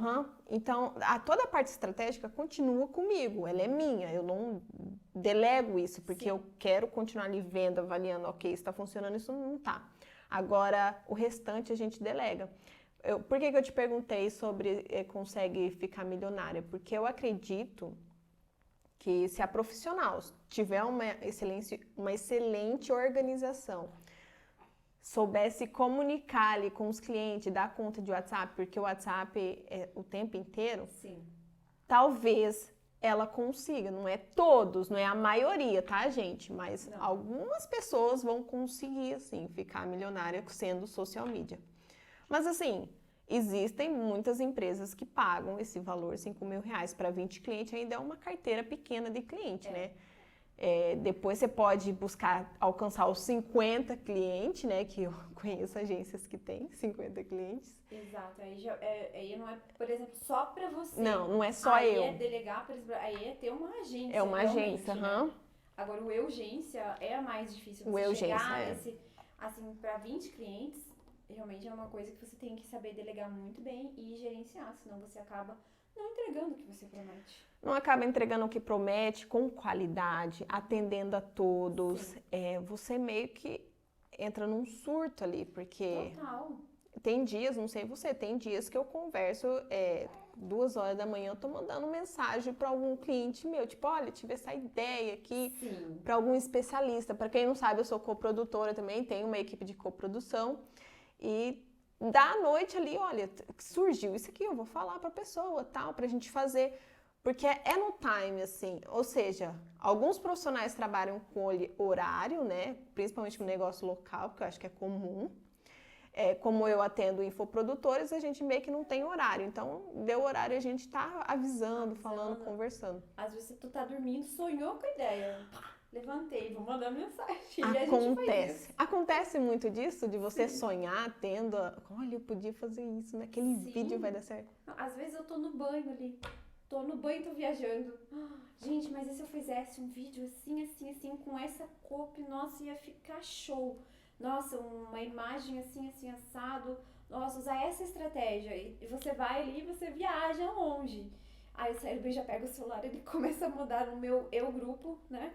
Então, toda a parte estratégica continua comigo, ela é minha, eu não delego isso, porque eu quero continuar ali vendo, avaliando, ok, está funcionando, isso não tá. Agora, o restante a gente delega. Por que eu te perguntei sobre consegue ficar milionária? Porque eu acredito que se a profissional tiver uma excelente organização, soubesse comunicar ali com os clientes, dar conta de WhatsApp, porque o WhatsApp é o tempo inteiro, talvez ela consiga. Não é todos, não é a maioria, tá, gente? Mas algumas pessoas vão conseguir, assim, ficar milionária sendo social media. Mas, assim, existem muitas empresas que pagam esse valor, 5 mil reais, para 20 clientes, ainda é uma carteira pequena de cliente, né? Depois você pode buscar alcançar os 50 clientes, né? Que eu conheço agências que têm 50 clientes. Exato, aí não é, por exemplo, só pra você. Não é só aí eu. Aí é delegar, por exemplo, aí é ter uma agência. É uma agência, né? Agora, o urgência é a mais difícil. Você chegar nesse, assim, pra 20 clientes, realmente é uma coisa que você tem que saber delegar muito bem e gerenciar, senão você acaba não entregando o que você promete. Não acaba entregando o que promete, com qualidade, atendendo a todos. Você meio que entra num surto ali, porque... Total. Tem dias, não sei você, tem dias que eu converso 2 horas da manhã, eu tô mandando mensagem para algum cliente meu, tipo, olha, tive essa ideia aqui para algum especialista. Para quem não sabe, eu sou coprodutora também, tenho uma equipe de coprodução e da noite ali, olha, surgiu isso aqui, eu vou falar para a pessoa, tal, pra gente fazer, porque é no time, assim, ou seja, alguns profissionais trabalham com horário, né, principalmente no negócio local, que eu acho que é comum. Como eu atendo infoprodutores, a gente meio que não tem horário. Então, deu horário, a gente tá avisando, falando, conversando. Às vezes tu tá dormindo, sonhou com a ideia. Levantei, vou mandar mensagem. Acontece. Acontece muito disso, de você sonhar tendo... Olha, eu podia fazer isso, naquele vídeo vai dar certo. Às vezes eu tô no banho ali. Tô no banho, tô viajando. Gente, mas e se eu fizesse um vídeo assim, assim, assim, com essa copy? Nossa, ia ficar show. Nossa, uma imagem assim, assim, assado. Nossa, usar essa estratégia. E você vai ali e você viaja longe. Aí o cérebro já pega o celular e ele começa a mandar no meu eu-grupo, né?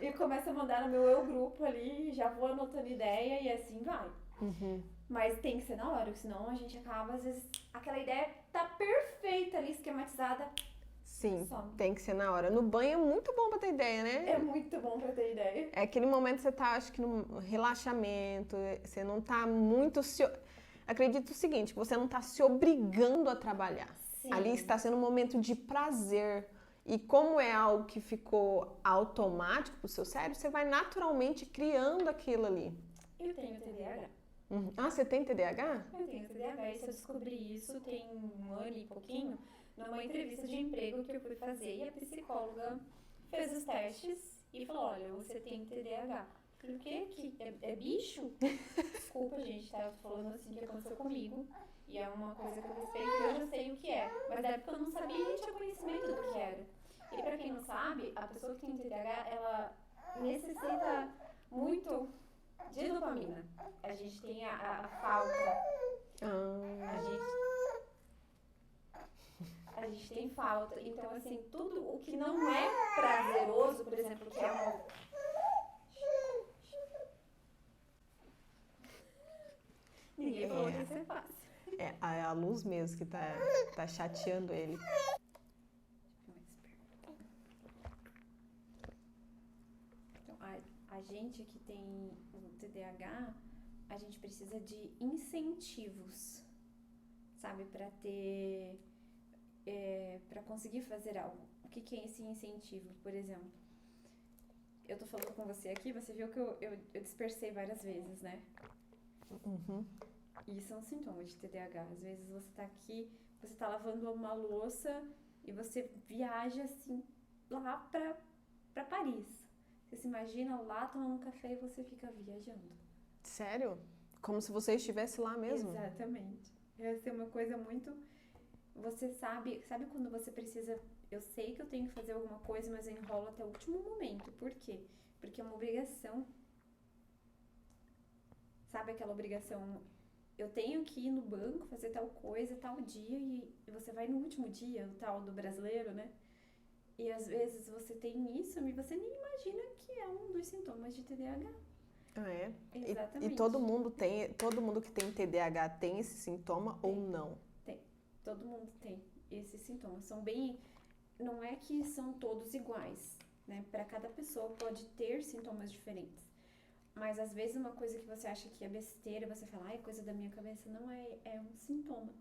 E começa a mandar no meu eu-grupo ali, já vou anotando ideia e assim vai. Mas tem que ser na hora, senão a gente acaba, às vezes, aquela ideia tá perfeita ali, esquematizada. Sim, tem que ser na hora. No banho é muito bom pra ter ideia, né? É muito bom pra ter ideia. É aquele momento que você tá, acho que no relaxamento, você não tá muito Acredito o seguinte, você não tá se obrigando a trabalhar. Sim. Ali está sendo um momento de prazer. E como é algo que ficou automático pro seu cérebro, você vai naturalmente criando aquilo ali. Eu tenho TDAH. Ah, você tem TDAH? Eu tenho TDAH e eu descobri isso tem 1 ano e pouquinho, numa entrevista de emprego que eu fui fazer e a psicóloga fez os testes e falou, olha, você tem TDAH. Eu falei, o quê? Que é bicho? Desculpa, gente, tá falando assim que aconteceu comigo e é uma coisa que eu respeito e hoje eu sei o que é. Mas na época eu não sabia e tinha conhecimento do que era. E pra quem não sabe, a pessoa que tem TDAH, ela necessita muito de dopamina. A gente tem a falta. A gente tem falta. Então, assim, tudo o que não é prazeroso, por exemplo, que é uma... Ninguém falou que isso é fácil. É a luz mesmo que tá chateando ele. Então, a gente que tem o TDAH, a gente precisa de incentivos, sabe? Pra ter... pra conseguir fazer algo. O que é esse incentivo, por exemplo? Eu tô falando com você aqui, você viu que eu dispersei várias vezes, né? E são sintomas de TDAH. Às vezes você tá aqui, você tá lavando uma louça e você viaja assim lá pra Paris. Você se imagina lá tomando um café e você fica viajando. Sério? Como se você estivesse lá mesmo? Exatamente. Essa é uma coisa muito... Você sabe quando você precisa... Eu sei que eu tenho que fazer alguma coisa, mas eu enrolo até o último momento. Por quê? Porque é uma obrigação. Sabe aquela obrigação? Eu tenho que ir no banco, fazer tal coisa, tal dia, e você vai no último dia, o tal do brasileiro, né? E às vezes você tem isso e você nem imagina que é um dos sintomas de TDAH. É? Exatamente. E todo mundo que tem TDAH tem esse sintoma ou não? Tem. Todo mundo tem esses sintomas. São bem... Não é que são todos iguais, né? Para cada pessoa pode ter sintomas diferentes. Mas às vezes uma coisa que você acha que é besteira, você fala, é coisa da minha cabeça, não é um sintoma.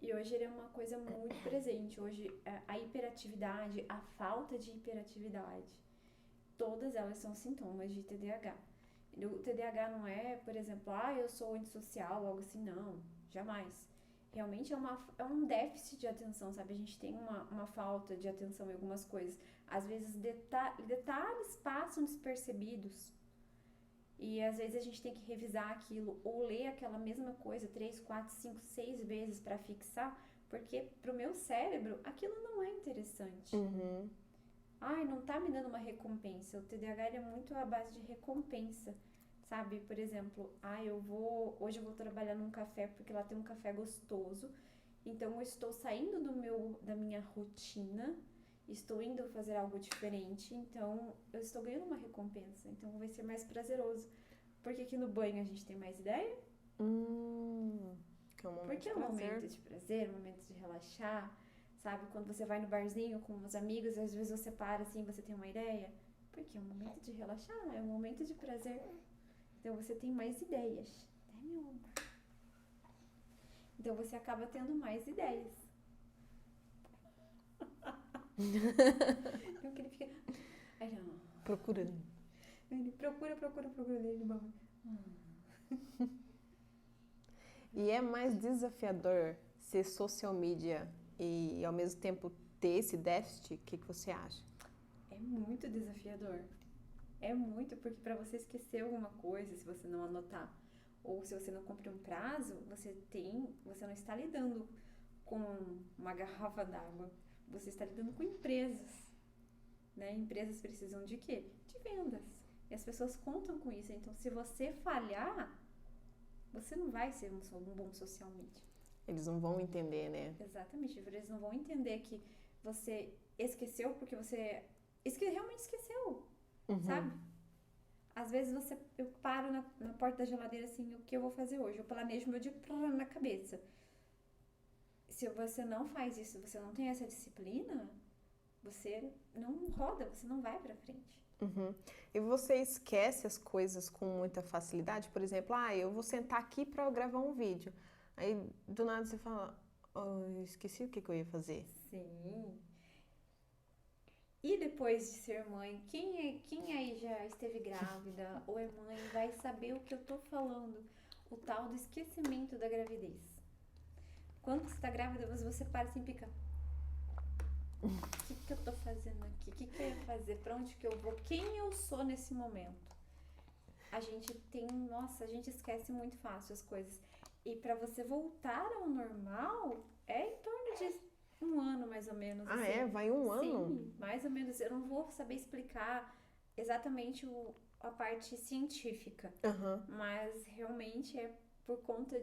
E hoje ele é uma coisa muito presente. Hoje a hiperatividade, a falta de hiperatividade, todas elas são sintomas de TDAH. O TDAH não é, por exemplo, eu sou antissocial, algo assim, não, jamais. realmente é um déficit de atenção, sabe? A gente tem uma falta de atenção em algumas coisas. Às vezes detalhes passam despercebidos. E às vezes a gente tem que revisar aquilo ou ler aquela mesma coisa 3, 4, 5, 6 vezes para fixar, porque pro meu cérebro aquilo não é interessante. Ai, não tá me dando uma recompensa. O TDAH ele é muito à base de recompensa, sabe? Por exemplo, hoje eu vou trabalhar num café porque lá tem um café gostoso. Então eu estou saindo da minha rotina, estou indo fazer algo diferente, então eu estou ganhando uma recompensa. Então vai ser mais prazeroso. Porque aqui no banho a gente tem mais ideia? Que é um momento Porque é um momento de prazer, um momento de relaxar. Sabe, quando você vai no barzinho com os amigos, às vezes você para assim, você tem uma ideia. Porque é um momento de relaxar, é um momento de prazer. Então você tem mais ideias. Meu amor. Então você acaba tendo mais ideias. Então que ele fica. Ai, não. Procurando. Ele procura dele, mano. E é mais desafiador ser social media e ao mesmo tempo ter esse déficit? O que você acha? É muito desafiador. É muito, porque para você esquecer alguma coisa, se você não anotar, ou se você não cumprir um prazo, você não está lidando com uma garrafa d'água. Você está lidando com empresas, né? Empresas precisam de quê? De vendas. E as pessoas contam com isso. Então, se você falhar, você não vai ser um bom social media. Eles não vão entender, né? Exatamente. Eles não vão entender que você esqueceu porque você realmente esqueceu, sabe? Às vezes eu paro na porta da geladeira assim, o que eu vou fazer hoje? Eu planejo meu dia na cabeça. Se você não faz isso, você não tem essa disciplina, você não roda, você não vai pra frente. E você esquece as coisas com muita facilidade? Por exemplo, eu vou sentar aqui para eu gravar um vídeo. Aí, do nada, você fala, eu esqueci o que eu ia fazer. Sim. E depois de ser mãe, quem aí já esteve grávida ou é mãe vai saber o que eu tô falando. O tal do esquecimento da gravidez. Quando você tá grávida, você para assim e fica... O que eu tô fazendo aqui? O que eu ia fazer? Pra onde que eu vou? Quem eu sou nesse momento? A gente esquece muito fácil as coisas. E pra você voltar ao normal, é em torno de 1 ano, mais ou menos. Assim. Vai 1 ano? Sim, mais ou menos. Eu não vou saber explicar exatamente a parte científica. Mas realmente é por conta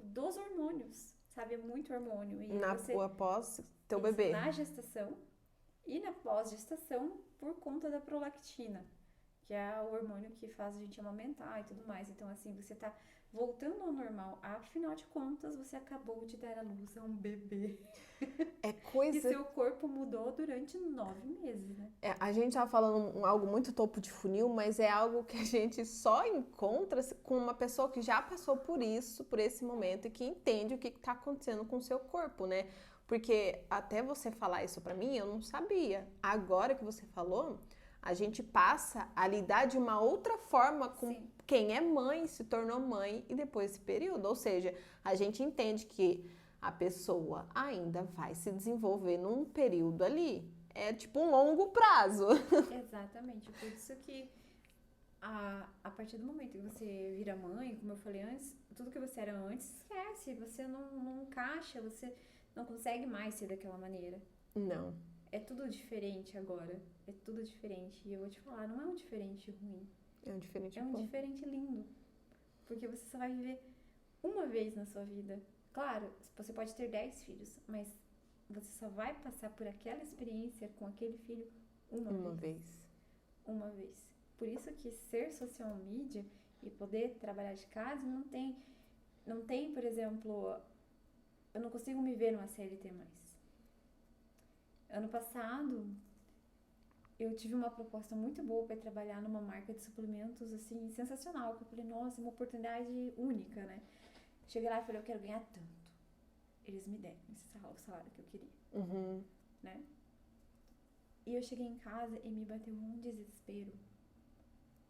dos hormônios, sabe? É muito hormônio. E após teu bebê. Na gestação e na pós-gestação por conta da prolactina, que é o hormônio que faz a gente amamentar e tudo mais. Então, assim, você tá voltando ao normal. Afinal de contas, você acabou de dar à luz a um bebê. E seu corpo mudou durante 9 meses, né? A gente tava falando algo muito topo de funil, mas é algo que a gente só encontra com uma pessoa que já passou por isso, por esse momento, e que entende o que tá acontecendo com o seu corpo, né? Porque até você falar isso pra mim, eu não sabia. Agora que você falou, a gente passa a lidar de uma outra forma com quem é mãe, se tornou mãe e depois desse período. Ou seja, a gente entende que a pessoa ainda vai se desenvolver num período ali. É tipo um longo prazo. Exatamente. Por isso que a partir do momento que você vira mãe, como eu falei antes, tudo que você era antes, esquece. Você não encaixa, você não consegue mais ser daquela maneira. Não. É tudo diferente agora. É tudo diferente. E eu vou te falar, não é um diferente ruim. É um diferente É um diferente lindo. Porque você só vai viver uma vez na sua vida. Claro, você pode ter 10 filhos, mas você só vai passar por aquela experiência com aquele filho uma vez. Uma vez. Por isso que ser social media e poder trabalhar de casa não tem, por exemplo, eu não consigo me ver numa CLT mais. Ano passado, eu tive uma proposta muito boa para trabalhar numa marca de suplementos, assim, sensacional. Que eu falei, nossa, uma oportunidade única, né? Cheguei lá e falei, eu quero ganhar tanto. Eles me deram o salário que eu queria, né? E eu cheguei em casa e me bateu um desespero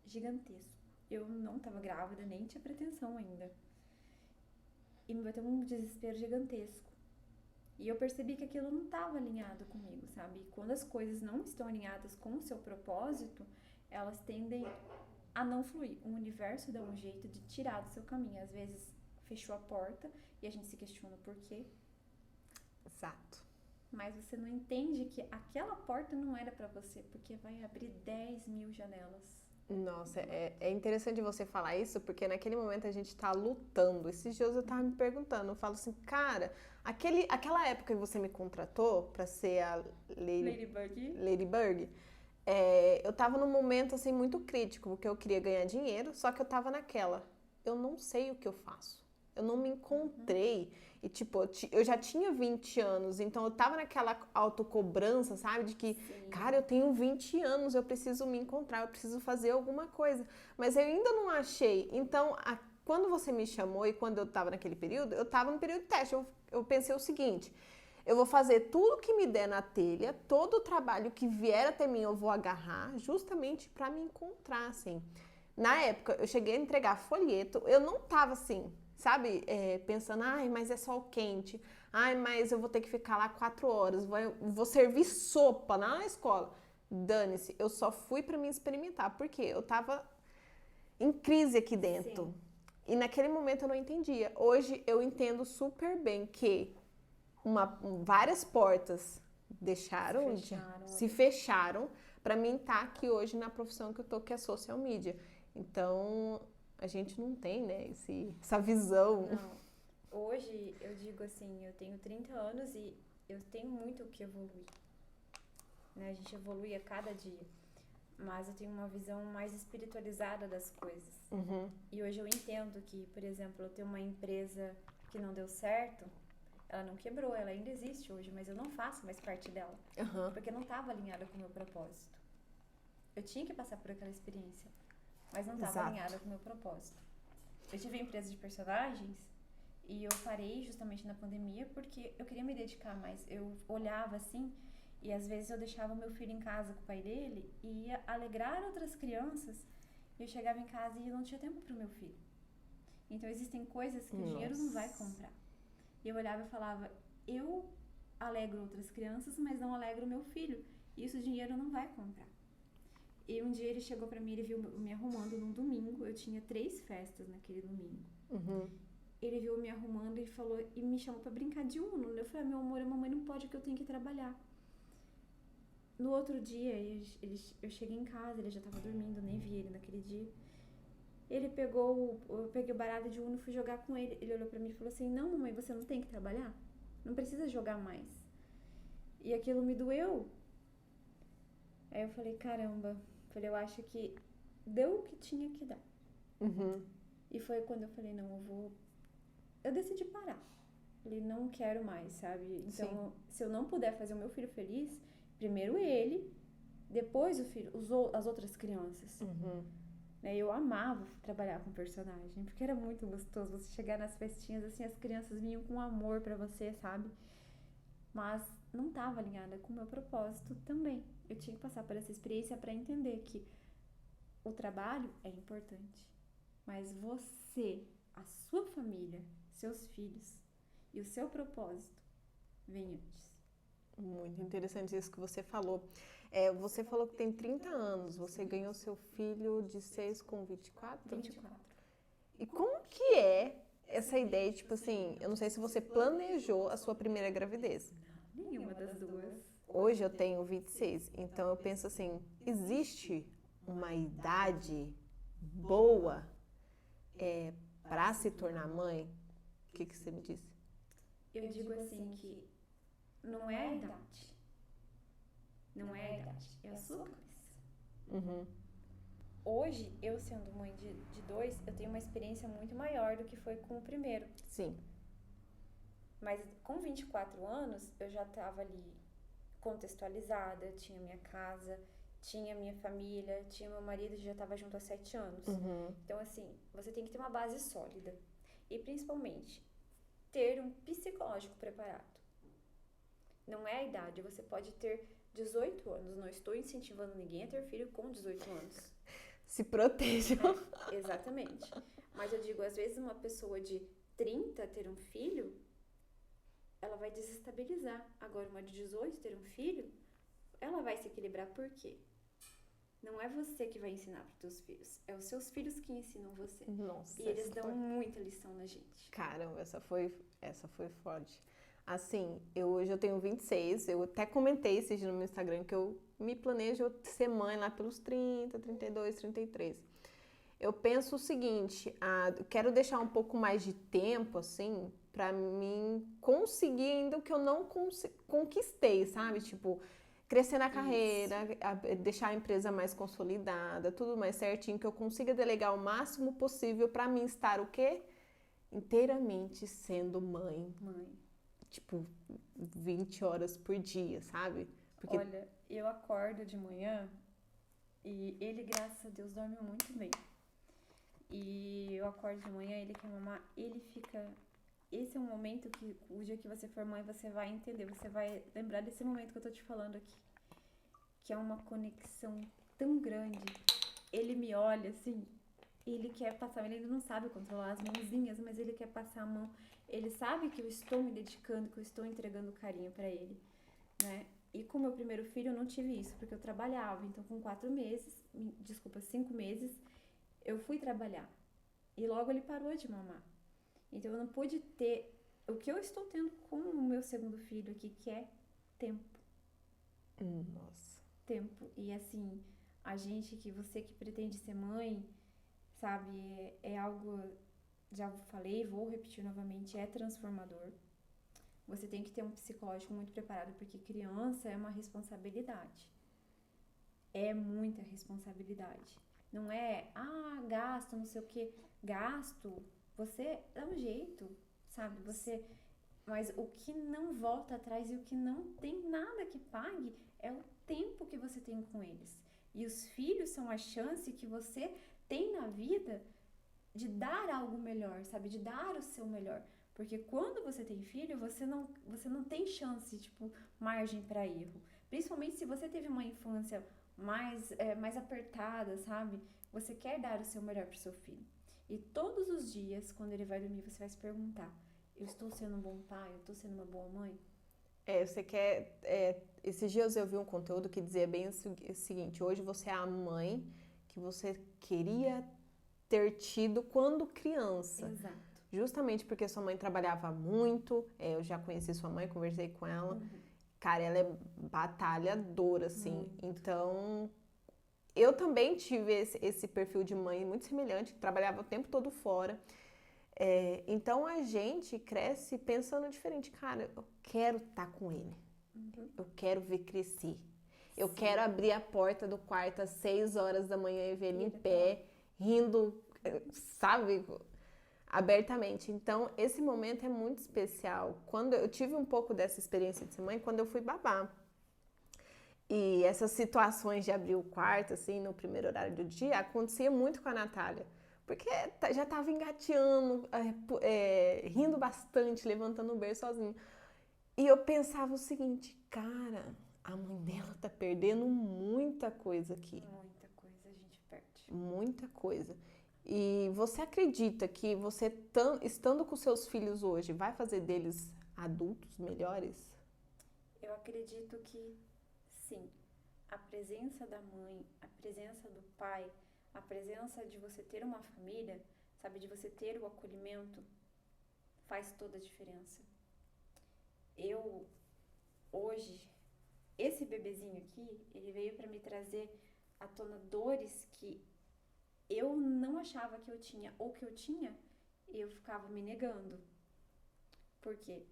gigantesco. Eu não tava grávida, nem tinha pretensão ainda. E me bateu um desespero gigantesco. E eu percebi que aquilo não estava alinhado comigo, sabe? E quando as coisas não estão alinhadas com o seu propósito, elas tendem a não fluir. O universo dá um jeito de tirar do seu caminho. Às vezes fechou a porta e a gente se questiona por quê. Exato. Mas você não entende que aquela porta não era pra você, porque vai abrir 10 mil janelas. Nossa, é interessante você falar isso, porque naquele momento a gente tá lutando. Esses dias eu tava me perguntando, eu falo assim, cara, aquela época que você me contratou pra ser a Ladybug, eu tava num momento assim muito crítico, porque eu queria ganhar dinheiro, só que eu tava naquela, eu não sei o que eu faço. Eu não me encontrei. E, tipo, eu já tinha 20 anos, então eu tava naquela autocobrança, sabe? De que, Sim. cara, eu tenho 20 anos, eu preciso me encontrar, eu preciso fazer alguma coisa. Mas eu ainda não achei. Então, quando você me chamou e quando eu tava naquele período, eu tava no período de teste. Eu pensei o seguinte: eu vou fazer tudo que me der na telha, todo o trabalho que vier até mim eu vou agarrar, justamente pra me encontrar, assim. Na época, eu cheguei a entregar folheto, eu não tava assim, sabe, pensando, ai, mas é sol quente, ai, mas eu vou ter que ficar lá 4 horas, vou servir sopa na escola. Dane-se, eu só fui pra me experimentar, porque eu tava em crise aqui dentro. Sim. E naquele momento eu não entendia. Hoje eu entendo super bem que várias portas se fecharam para mim estar aqui hoje na profissão que eu tô, que é social media. Então, a gente não tem, né, essa visão. Não. Hoje, eu digo assim, eu tenho 30 anos e eu tenho muito o que evoluir. Né? A gente evolui a cada dia. Mas eu tenho uma visão mais espiritualizada das coisas. Uhum. E hoje eu entendo que, por exemplo, eu tenho uma empresa que não deu certo, ela não quebrou, ela ainda existe hoje, mas eu não faço mais parte dela. Uhum. Porque não estava alinhada com o meu propósito. Eu tinha que passar por aquela experiência, mas não estava alinhada com o meu propósito. Eu tive a empresa de personagens e eu parei justamente na pandemia porque eu queria me dedicar mais. Eu olhava assim e às vezes eu deixava o meu filho em casa com o pai dele e ia alegrar outras crianças e eu chegava em casa e eu não tinha tempo para o meu filho. Então existem coisas que o dinheiro não vai comprar. E eu olhava e falava, eu alegro outras crianças, mas não alegro o meu filho. E isso o dinheiro não vai comprar. E um dia ele chegou pra mim, ele viu me arrumando num domingo. Eu tinha 3 festas naquele domingo. Uhum. Ele viu me arrumando e falou, e me chamou pra brincar de Uno. Eu falei, meu amor, a mamãe não pode, que eu tenho que trabalhar. No outro dia, eu cheguei em casa, ele já tava dormindo, nem vi ele naquele dia. Eu peguei o baralho de Uno e fui jogar com ele. Ele olhou pra mim e falou assim, não, mamãe, você não tem que trabalhar? Não precisa jogar mais. E aquilo me doeu. Aí eu falei, caramba. Eu acho que deu o que tinha que dar. Uhum. E foi quando eu falei, não, eu decidi parar. Falei, não quero mais, sabe? Então, se eu não puder fazer o meu filho feliz, primeiro ele, depois o filho, as outras crianças. Uhum. Eu amava trabalhar com personagem, porque era muito gostoso você chegar nas festinhas, assim, as crianças vinham com amor pra você, sabe? Mas não estava alinhada com o meu propósito também. Eu tinha que passar por essa experiência para entender que o trabalho é importante, mas você, a sua família, seus filhos e o seu propósito vem antes. Muito interessante isso que você falou. Você falou que tem 30 anos, você ganhou seu filho de 6 com 24? 24. E como que é essa ideia, tipo assim, eu não sei se você planejou a sua primeira gravidez. Nenhuma das duas. Hoje eu tenho 26, então eu penso assim, existe uma idade boa para se tornar mãe? O que você me disse? Eu digo assim que não é a idade. Não é a idade, é a sua cabeça. Uhum. Hoje, eu sendo mãe de 2, eu tenho uma experiência muito maior do que foi com o primeiro. Sim. Mas com 24 anos, eu já estava ali contextualizada, eu tinha minha casa, tinha minha família, tinha meu marido, já estava junto há 7 anos. Uhum. Então, assim, você tem que ter uma base sólida. E, principalmente, ter um psicológico preparado. Não é a idade, você pode ter 18 anos. Não estou incentivando ninguém a ter filho com 18 anos. Se protejam. Exatamente. Mas eu digo, às vezes uma pessoa de 30 ter um filho, ela vai desestabilizar. Agora, uma de 18 ter um filho, ela vai se equilibrar. Por quê? Não é você que vai ensinar para os teus filhos, é os seus filhos que ensinam você. Nossa, E eles dão muita lição na gente. Caramba, essa foi forte. Assim, hoje eu tenho 26, eu até comentei esses dias no meu Instagram que eu me planejo ser mãe lá pelos 30, 32, 33. Eu penso o seguinte, quero deixar um pouco mais de tempo, assim, pra mim conseguir ainda o que eu não conquistei, sabe? Tipo, crescer na carreira, deixar a empresa mais consolidada, tudo mais certinho, que eu consiga delegar o máximo possível pra mim estar o quê? Inteiramente sendo mãe. Tipo, 20 horas por dia, sabe? Porque... Olha, eu acordo de manhã e ele, graças a Deus, dorme muito bem. E eu acordo de manhã, ele quer mamar, ele fica... Esse é um momento que, o dia que você for mãe, você vai entender, você vai lembrar desse momento que eu tô te falando aqui. Que é uma conexão tão grande. Ele me olha, assim, ele quer passar, ele ainda não sabe controlar as mãozinhas, mas ele quer passar a mão. Ele sabe que eu estou me dedicando, que eu estou entregando carinho pra ele, né? E com o meu primeiro filho eu não tive isso, porque eu trabalhava. Então, com 5 meses, eu fui trabalhar. E logo ele parou de mamar. Então, eu não pude ter o que eu estou tendo com o meu segundo filho aqui, que é tempo. Nossa. Tempo. E assim, você que pretende ser mãe, sabe, é algo, já falei, vou repetir novamente, é transformador. Você tem que ter um psicológico muito preparado, porque criança é uma responsabilidade. É muita responsabilidade. Não é, gasto, não sei o quê. Gasto, você dá um jeito, sabe? Mas o que não volta atrás e o que não tem nada que pague é o tempo que você tem com eles. E os filhos são a chance que você tem na vida de dar algo melhor, sabe? De dar o seu melhor. Porque quando você tem filho, você não tem chance, tipo, margem para erro. Principalmente se você teve uma infância mais apertada, sabe? Você quer dar o seu melhor pro seu filho. E todos os dias, quando ele vai dormir, você vai se perguntar: eu estou sendo um bom pai? Eu estou sendo uma boa mãe? Você quer... esses dias eu vi um conteúdo que dizia bem o seguinte: hoje você é a mãe que você queria ter tido quando criança. Exato. Justamente porque sua mãe trabalhava muito, eu já conheci sua mãe, conversei com ela. Uhum. Cara, ela é batalhadora, assim. Muito. Então, eu também tive esse perfil de mãe muito semelhante, que trabalhava o tempo todo fora. Então, a gente cresce pensando diferente. Cara, eu quero estar com ele. Uhum. Eu quero ver crescer. Eu quero abrir a porta do quarto às 6 horas da manhã e ver ele em pé, rindo, sabe? Abertamente. Então, esse momento é muito especial. Quando eu tive um pouco dessa experiência de ser mãe, quando eu fui babá. E essas situações de abrir o quarto, assim, no primeiro horário do dia, acontecia muito com a Natália. Porque já estava engateando, rindo bastante, levantando o berço sozinho. E eu pensava o seguinte: cara, a mãe dela tá perdendo muita coisa aqui. Muita coisa a gente perde. Muita coisa. E você acredita que você, estando com seus filhos hoje, vai fazer deles adultos melhores? Eu acredito que sim. A presença da mãe, a presença do pai, a presença de você ter uma família, sabe, de você ter o acolhimento, faz toda a diferença. Hoje, esse bebezinho aqui, ele veio para me trazer à tona dores que eu não achava que eu tinha, ou que eu tinha, e eu ficava me negando. Por quê?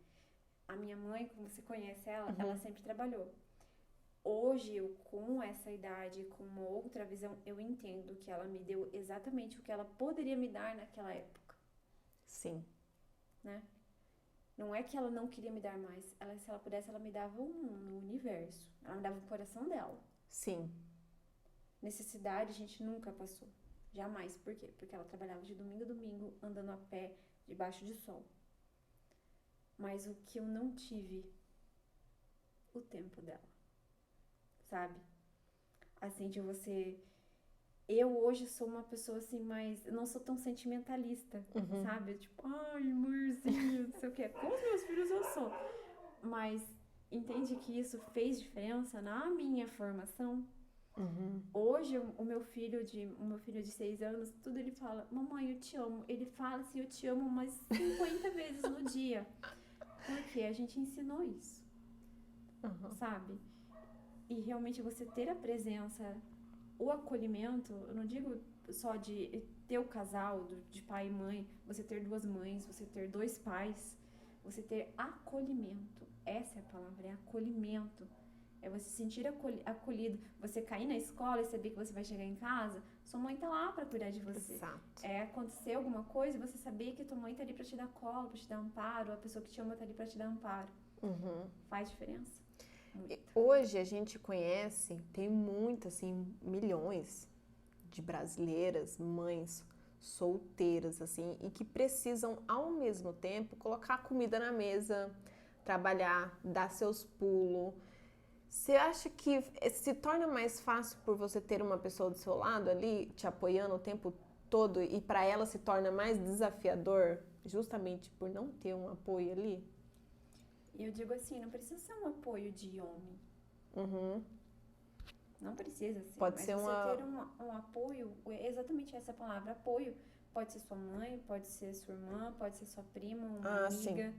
A minha mãe, como você conhece ela, ela sempre trabalhou. Hoje, eu com essa idade, com uma outra visão, eu entendo que ela me deu exatamente o que ela poderia me dar naquela época. Sim. Né? Não é que ela não queria me dar mais. Se ela pudesse, ela me dava o mundo, o universo. Ela me dava o coração dela. Sim. Necessidade a gente nunca passou. Jamais. Por quê? Porque ela trabalhava de domingo a domingo, andando a pé, debaixo de sol. Mas o que eu não tive, o tempo dela. Sabe? Assim, de você Eu hoje sou uma pessoa assim, mais. Eu não sou tão sentimentalista, sabe? Tipo, ai, amorzinho, não sei o quê. Com os meus filhos eu sou. Mas entende que isso fez diferença na minha formação? Hoje, o meu filho de 6 anos, tudo ele fala, mamãe, eu te amo. Ele fala assim, eu te amo umas 50 vezes no dia. Porque a gente ensinou isso, sabe? E realmente você ter a presença, o acolhimento, eu não digo só de ter o casal, de pai e mãe, você ter 2 mães, você ter 2 pais, você ter acolhimento. Essa é a palavra, é acolhimento. É você se sentir acolhido. Você cair na escola e saber que você vai chegar em casa, sua mãe tá lá pra cuidar de você. Exato. É acontecer alguma coisa, você saber que tua mãe tá ali pra te dar colo, pra te dar amparo, a pessoa que te ama tá ali pra te dar amparo. Faz diferença? Muito. Hoje a gente conhece, tem muitas, assim, milhões de brasileiras, mães solteiras, assim, e que precisam, ao mesmo tempo, colocar comida na mesa, trabalhar, dar seus pulos. Você acha que se torna mais fácil por você ter uma pessoa do seu lado ali, te apoiando o tempo todo, e para ela se torna mais desafiador, justamente por não ter um apoio ali? E eu digo assim, não precisa ser um apoio de homem. Não precisa ser. Pode mas ser você ter um apoio, exatamente essa palavra, apoio. Pode ser sua mãe, pode ser sua irmã, pode ser sua prima, uma amiga. Sim.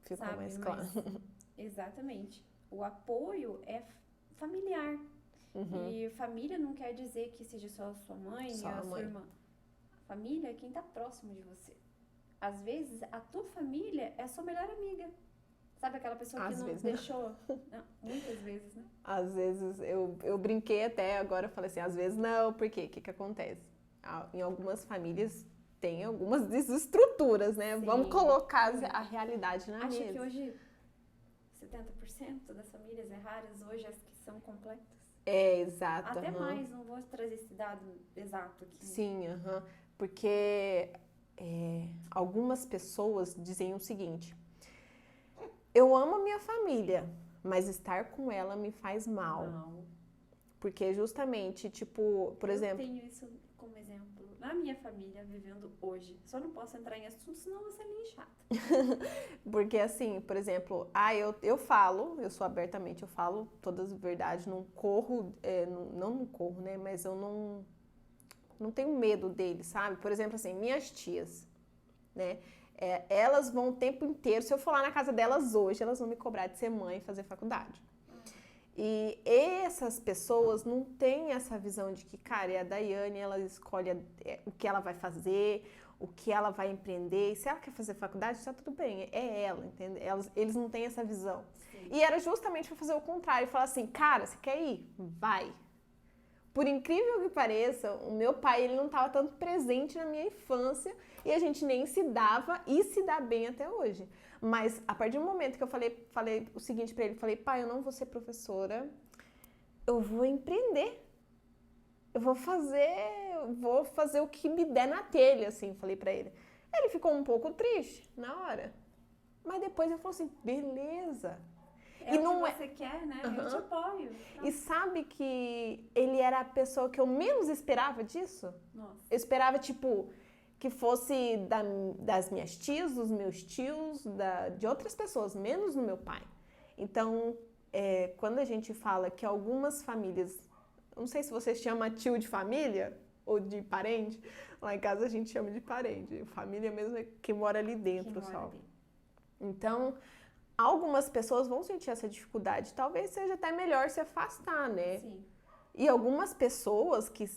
Ficou sabe? mais claro. Exatamente. O apoio é familiar. E família não quer dizer que seja só a sua mãe e a sua irmã. Família é quem tá próximo de você. Às vezes, a tua família é a sua melhor amiga. Sabe aquela pessoa que não deixou? Não, muitas vezes, né? Às vezes, eu brinquei até, agora eu falei assim, às vezes não, por quê? O que acontece? Em algumas famílias tem algumas desestruturas, né? Sim. Vamos colocar a realidade na mesa. Acho que hoje 70% das famílias raras hoje as que são completas. É, exato. Até mais, não vou trazer esse dado exato aqui. Sim, porque algumas pessoas dizem o seguinte: eu amo a minha família, mas estar com ela me faz mal. Não. Porque justamente, tipo, por exemplo... Eu tenho isso como exemplo na minha família, vivendo hoje. Só não posso entrar em assunto, senão você é linchada. Porque assim, por exemplo, eu sou abertamente, eu falo todas as verdades, não corro, não corro, né, mas eu não tenho medo deles, sabe? Por exemplo, assim, minhas tias, né, elas vão o tempo inteiro, se eu for lá na casa delas hoje, elas vão me cobrar de ser mãe e fazer faculdade. E essas pessoas não têm essa visão de que, cara, é a Daiane, ela escolhe o que ela vai fazer, o que ela vai empreender. E se ela quer fazer faculdade, tá tudo bem, é ela, entende? Eles não têm essa visão. Sim. E era justamente para fazer o contrário, falar assim, cara, você quer ir? Vai. Por incrível que pareça, o meu pai, ele não estava tanto presente na minha infância e a gente nem se dava e se dá bem até hoje. Mas a partir do momento que eu falei o seguinte pra ele, falei, pai, eu não vou ser professora, eu vou empreender. Eu vou fazer o que me der na telha, assim, falei pra ele. Ele ficou um pouco triste na hora. Mas depois ele falou assim, beleza. E não que você quer, né? Eu te apoio. E sabe que ele era a pessoa que eu menos esperava disso? Nossa. Eu esperava, tipo, que fosse das minhas tias, dos meus tios, de outras pessoas, menos do meu pai. Então, quando a gente fala que algumas famílias, não sei se vocês chamam tio de família ou de parente, lá em casa a gente chama de parente. Família mesmo é que mora ali dentro só. Então, algumas pessoas vão sentir essa dificuldade. Talvez seja até melhor se afastar, né? Sim. E algumas pessoas que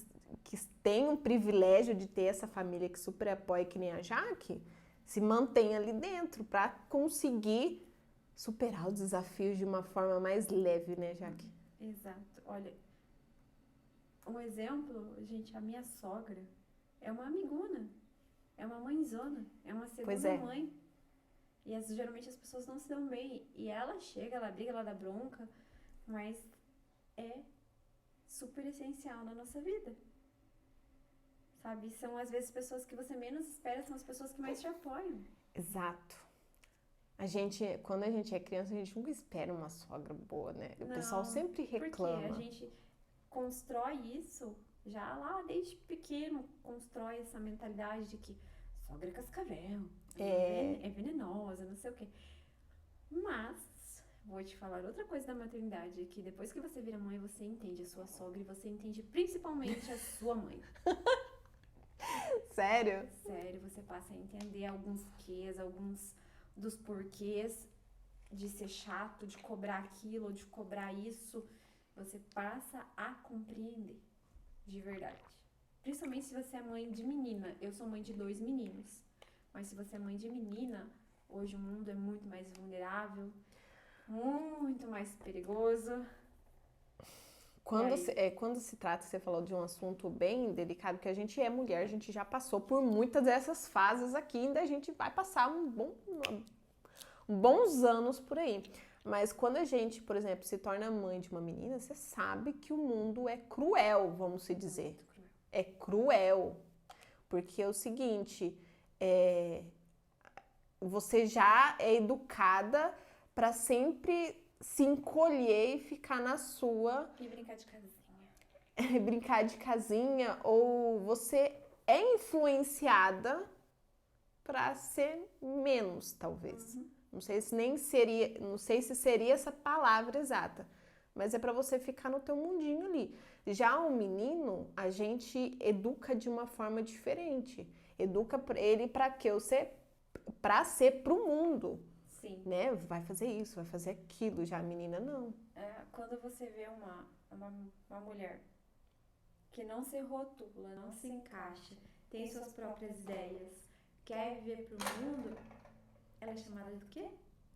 têm o privilégio de ter essa família que super apoia, que nem a Jaque, se mantém ali dentro para conseguir superar os desafios de uma forma mais leve, né, Jaque? Exato. Olha, um exemplo, gente, a minha sogra é uma amigona, é uma mãezona, é uma segunda mãe. E geralmente as pessoas não se dão bem. E ela chega, ela briga, ela dá bronca, mas é super essencial na nossa vida. Sabe? São às vezes pessoas que você menos espera, são as pessoas que mais te apoiam. Exato. Quando a gente é criança, a gente nunca espera uma sogra boa, né? O pessoal sempre reclama. Porque a gente constrói isso Já lá, desde pequeno, constrói essa mentalidade de que sogra é cascavel, é venenosa, não sei o quê. Mas, vou te falar outra coisa da maternidade, que depois que você vira mãe, você entende a sua sogra e você entende principalmente a sua mãe. Sério? Sério, você passa a entender alguns quês, alguns dos porquês de ser chato, de cobrar aquilo, de cobrar isso. Você passa a compreender, de verdade. Principalmente se você é mãe de menina. Eu sou mãe de 2 meninos. Mas se você é mãe de menina, hoje o mundo é muito mais vulnerável, muito mais perigoso. Quando se trata, você falou de um assunto bem delicado, que a gente é mulher, a gente já passou por muitas dessas fases aqui, ainda a gente vai passar bons anos por aí. Mas quando a gente, por exemplo, se torna mãe de uma menina, você sabe que o mundo é cruel, vamos se dizer. Muito cruel. É cruel. Porque é o seguinte, você já é educada para sempre se encolher e ficar na sua. E brincar de casinha. Brincar de casinha, ou você é influenciada para ser menos, talvez. Não sei se seria essa palavra exata, mas é para você ficar no teu mundinho ali. Já o menino, a gente educa de uma forma diferente. Educa ele para ser pro mundo. Sim. Né? Vai fazer isso, vai fazer aquilo. Já a menina não. Quando você vê uma mulher que não se rotula, não se encaixa, tem suas próprias ideias, quer viver pro mundo, ela é chamada de quê?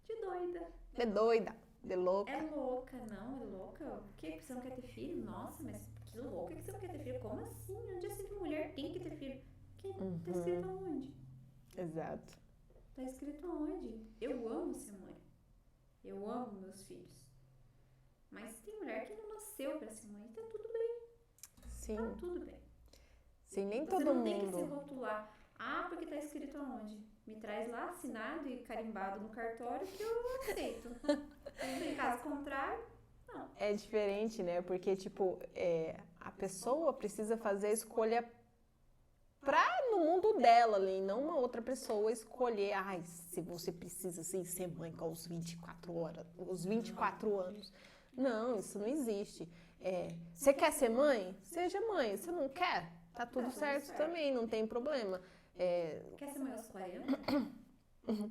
De doida. De doida, de louca. É louca, não, é louca. Por que você não quer ter filho? Nossa, mas que louca que você não quer ter filho? Como assim? Onde essa mulher tem que ter filho? Tá escrito aonde? Exato. Tá escrito aonde? Eu amo ser mãe. Eu amo meus filhos. Mas tem mulher que não nasceu pra ser mãe. Tá tudo bem. Sim. Tá tudo bem. Sim, nem Você todo não mundo. tem que se rotular. Ah, porque tá escrito aonde? Me traz lá assinado e carimbado no cartório que eu aceito. Em caso contrário, não. É diferente, né? Porque, tipo, a pessoa precisa fazer a escolha no mundo dela ali, não uma outra pessoa escolher, se você precisa assim, ser mãe com os 24 anos. Não, isso não existe. Você quer ser mãe? Seja mãe. Você não quer? Tá tudo certo também, não tem problema. Quer ser mãe aos 40?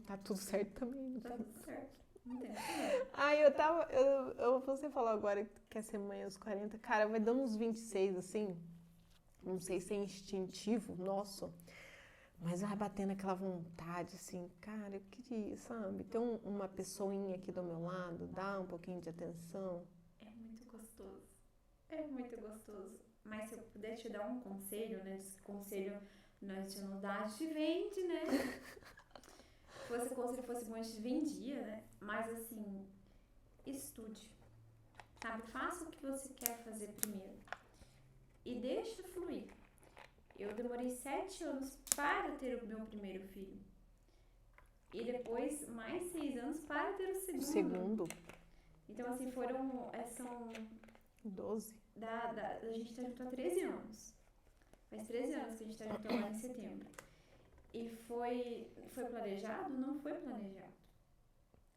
Tá tudo certo também. Não Tá tem. tudo certo. Não tem problema. Você falou agora que quer ser mãe aos 40. Cara, vai dando uns 26, assim. Não sei se é instintivo, nosso. Mas vai batendo aquela vontade, assim. Cara, eu queria, sabe? Ter uma pessoinha aqui do meu lado, dar um pouquinho de atenção. É muito gostoso. É muito gostoso. Mas se eu puder te dar um conselho, né? Esse conselho não te dá, te vende, né? Se o conselho fosse bom, a gente vendia, né? Mas assim, estude. Sabe? Faça o que você quer fazer primeiro. E deixa fluir. Eu demorei 7 anos para ter o meu primeiro filho. E depois mais 6 anos para ter o segundo. Então, assim, são 12. A gente tá junto há 13 anos. Faz 13 anos que a gente tá junto agora em setembro. E foi planejado? Não foi planejado.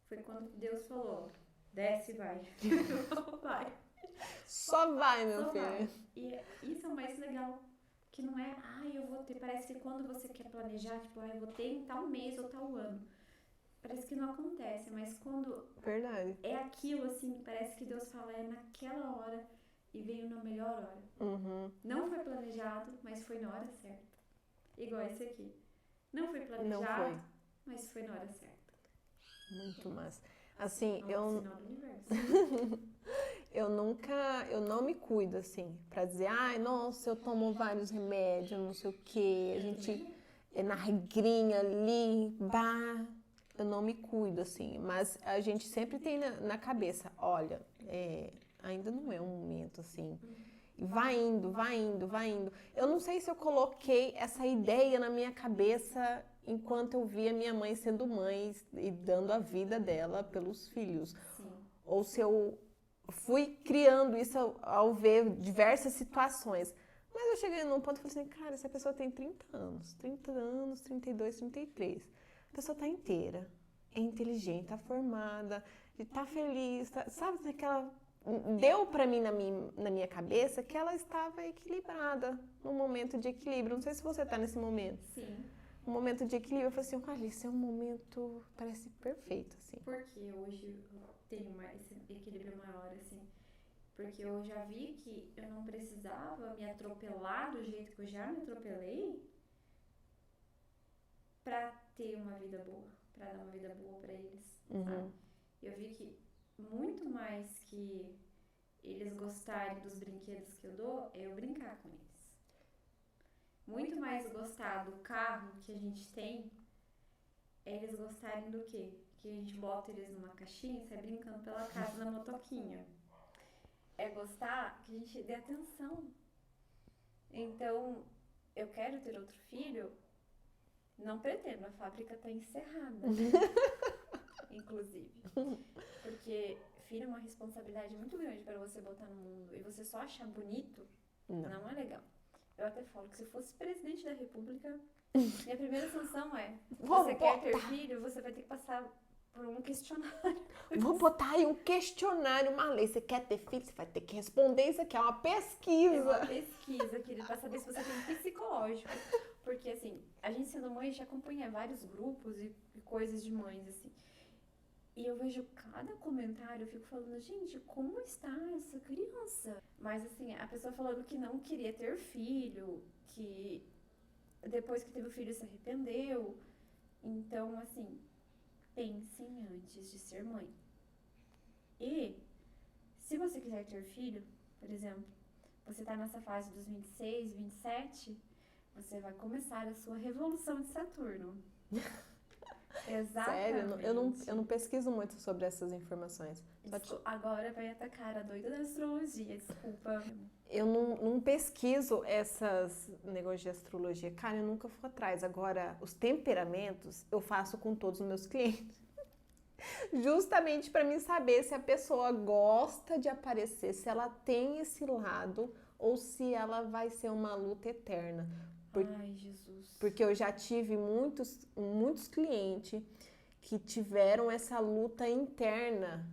Foi quando Deus falou, desce e vai. Vai. Só vai, meu Só filho. vai. E isso é o mais legal. Que não é, eu vou ter. Parece que quando você quer planejar, tipo, eu vou ter em tal mês ou tal ano. Parece que não acontece, mas quando Verdade. é aquilo, assim, parece que Deus fala, é naquela hora e veio na melhor hora. Uhum. Não foi planejado, mas foi na hora certa. Igual esse aqui. Não foi Não planejado, foi. mas foi na hora certa. Muito massa. Assim, É um sinal do universo. eu não me cuido, assim, pra dizer, nossa, eu tomo vários remédios, não sei o quê, a gente é na regrinha ali, eu não me cuido, assim, mas a gente sempre tem na cabeça, olha, ainda não é um momento, assim, vai indo, vai indo, vai indo. Eu não sei se eu coloquei essa ideia na minha cabeça enquanto eu via minha mãe sendo mãe e dando a vida dela pelos filhos. Sim. Ou se eu fui criando isso ao ver diversas situações. Mas eu cheguei num ponto e falei assim, cara, se a pessoa tem 30 anos, 32, 33, a pessoa tá inteira, é inteligente, tá formada, tá feliz, sabe, aquela... Deu pra mim na minha cabeça que ela estava equilibrada, num momento de equilíbrio. Não sei se você tá nesse momento. Sim. Um momento de equilíbrio. Eu falei assim, olha, isso é um momento, parece perfeito, assim. Porque hoje eu tenho esse equilíbrio maior, assim. Porque eu já vi que eu não precisava me atropelar do jeito que eu já me atropelei pra ter uma vida boa, pra dar uma vida boa pra eles, sabe? Eu vi que muito mais que eles gostarem dos brinquedos que eu dou, é eu brincar com eles. Muito mais gostar do carro que a gente tem, é eles gostarem do quê? Que a gente bota eles numa caixinha e sai brincando pela casa na motoquinha. É gostar que a gente dê atenção. Então, eu quero ter outro filho, não pretendo, a fábrica tá encerrada. Inclusive. Porque filho é uma responsabilidade muito grande para você botar no mundo e você só achar bonito, não é legal. Eu até falo que se eu fosse presidente da república, minha primeira sanção é, você quer ter filho, você vai ter que passar por um questionário. Vou botar aí um questionário, uma lei. Você quer ter filho, você vai ter que responder isso aqui, é uma pesquisa. É uma pesquisa, querida, pra saber se você tem psicológico. Porque, assim, a gente sendo mãe já acompanha vários grupos e coisas de mães, assim. E eu vejo cada comentário, eu fico falando, gente, como está essa criança? Mas, assim, a pessoa falando que não queria ter filho, que depois que teve o filho se arrependeu. Então, assim, pensem antes de ser mãe. E, se você quiser ter filho, por exemplo, você está nessa fase dos 26, 27, você vai começar a sua revolução de Saturno. Exatamente. Sério, eu não pesquiso muito sobre essas informações. Agora vai atacar a doida da astrologia, desculpa. Eu não pesquiso essas negócios de astrologia. Cara, eu nunca fui atrás. Agora, os temperamentos eu faço com todos os meus clientes. Justamente para mim saber se a pessoa gosta de aparecer, se ela tem esse lado ou se ela vai ser uma luta eterna. Ai, Jesus. Porque eu já tive muitos clientes que tiveram essa luta interna,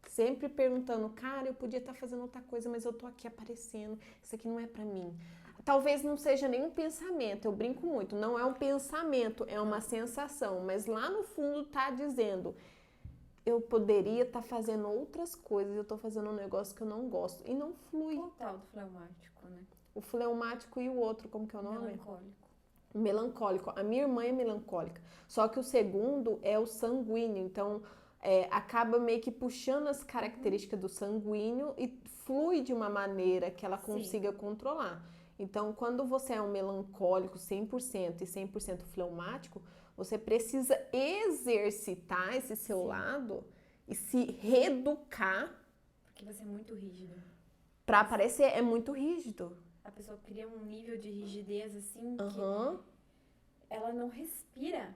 sempre perguntando, cara, eu podia estar fazendo outra coisa, mas eu tô aqui aparecendo, isso aqui não é pra mim. Talvez não seja nenhum pensamento, eu brinco muito, não é um pensamento, é uma sensação, mas lá no fundo tá dizendo, eu poderia estar fazendo outras coisas, eu tô fazendo um negócio que eu não gosto, e não flui. Qual o tal do fleumático, né? O fleumático e o outro, como que é o nome? Melancólico. Melancólico. A minha irmã é melancólica. Só que o segundo é o sanguíneo. Então, acaba meio que puxando as características do sanguíneo e flui de uma maneira que ela consiga controlar. Então, quando você é um melancólico 100% e 100% fleumático, você precisa exercitar esse seu lado e se reeducar. Porque você é muito rígido. Pra aparecer, é muito rígido. A pessoa cria um nível de rigidez assim que ela não respira.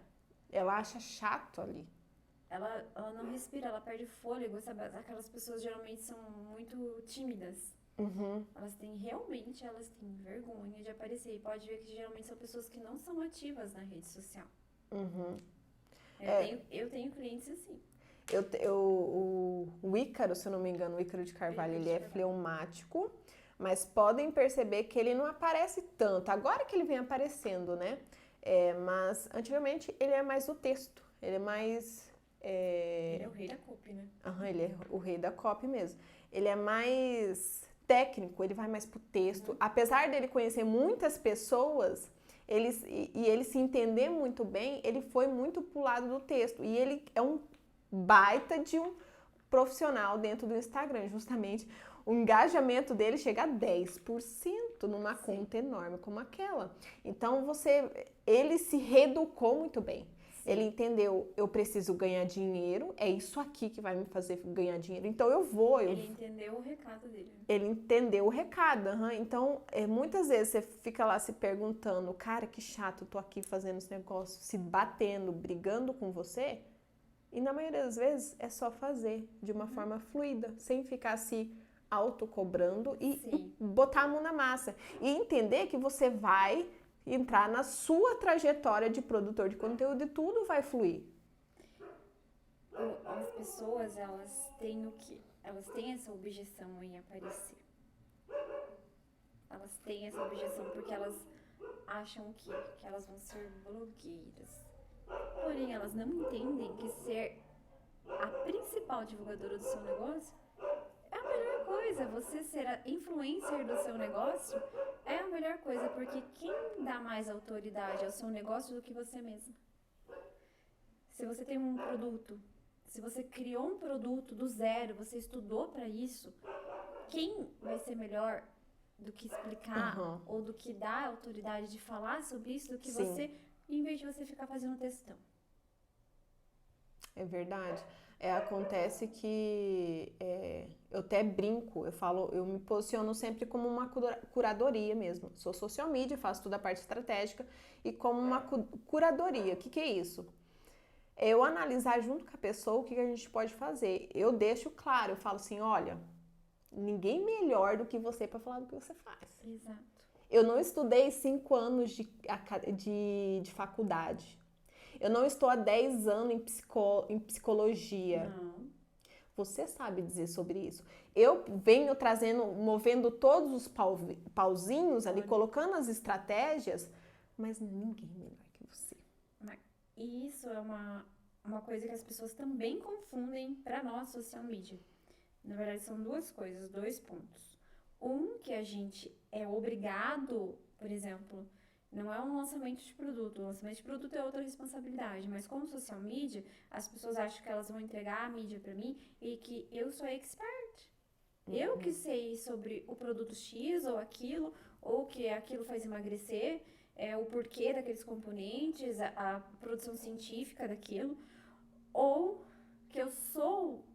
Ela acha chato ali. Ela não respira, ela perde fôlego, sabe? Aquelas pessoas geralmente são muito tímidas. Elas têm vergonha de aparecer. E pode ver que geralmente são pessoas que não são ativas na rede social. Eu tenho clientes assim. O Ícaro, se eu não me engano, o Ícaro de Carvalho, ele é fleumático, mas podem perceber que ele não aparece tanto. Agora que ele vem aparecendo, né? Mas antigamente ele é mais o texto, ele é mais... Ele é o rei da copy, né? Ele é o rei da copy mesmo. Ele é mais técnico, ele vai mais pro texto. Apesar dele conhecer muitas pessoas, ele se entender muito bem, ele foi muito pro lado do texto. E ele é um baita de um profissional dentro do Instagram, justamente. O engajamento dele chega a 10% numa conta enorme como aquela. Então, ele se reeducou muito bem. Ele entendeu, eu preciso ganhar dinheiro, é isso aqui que vai me fazer ganhar dinheiro, então eu vou. Ele entendeu o recado dele. Ele entendeu o recado, então muitas vezes você fica lá se perguntando, cara, que chato, eu tô aqui fazendo esse negócio, se batendo, brigando com você, e na maioria das vezes é só fazer de uma forma fluida, sem ficar se autocobrando e Sim. botar a mão na massa. E entender que você vai entrar na sua trajetória de produtor de conteúdo e tudo vai fluir. As pessoas, elas têm o quê? Elas têm essa objeção em aparecer. Elas têm essa objeção porque elas acham que elas vão ser blogueiras. Porém, elas não entendem que ser a principal divulgadora do seu negócio é a melhor coisa. Você ser a influencer do seu negócio é a melhor coisa, porque quem dá mais autoridade ao seu negócio do que você mesmo? Se você tem um produto, se você criou um produto do zero, você estudou para isso, quem vai ser melhor do que explicar ou do que dar autoridade de falar sobre isso do que você, em vez de você ficar fazendo textão? É verdade. Acontece que eu até brinco, eu me posiciono sempre como uma curadoria mesmo. Sou social media, faço toda a parte estratégica e como uma curadoria. O que é isso? É eu analisar junto com a pessoa o que a gente pode fazer. Eu deixo claro, eu falo assim, olha, ninguém melhor do que você para falar do que você faz. Exato. Eu não estudei 5 anos de faculdade. Eu não estou há 10 anos em psicologia. Não. Você sabe dizer sobre isso. Eu venho movendo todos os pauzinhos ali, colocando as estratégias, mas ninguém melhor que você. E isso é uma coisa que as pessoas também confundem para nós, social media. Na verdade, são duas coisas, 2 pontos. Que a gente é obrigado, por exemplo, não é um lançamento de produto. O lançamento de produto é outra responsabilidade. Mas como social media, as pessoas acham que elas vão entregar a mídia para mim e que eu sou expert. Eu que sei sobre o produto X ou aquilo, ou que aquilo faz emagrecer, o porquê daqueles componentes, a produção científica daquilo. Ou que eu sou,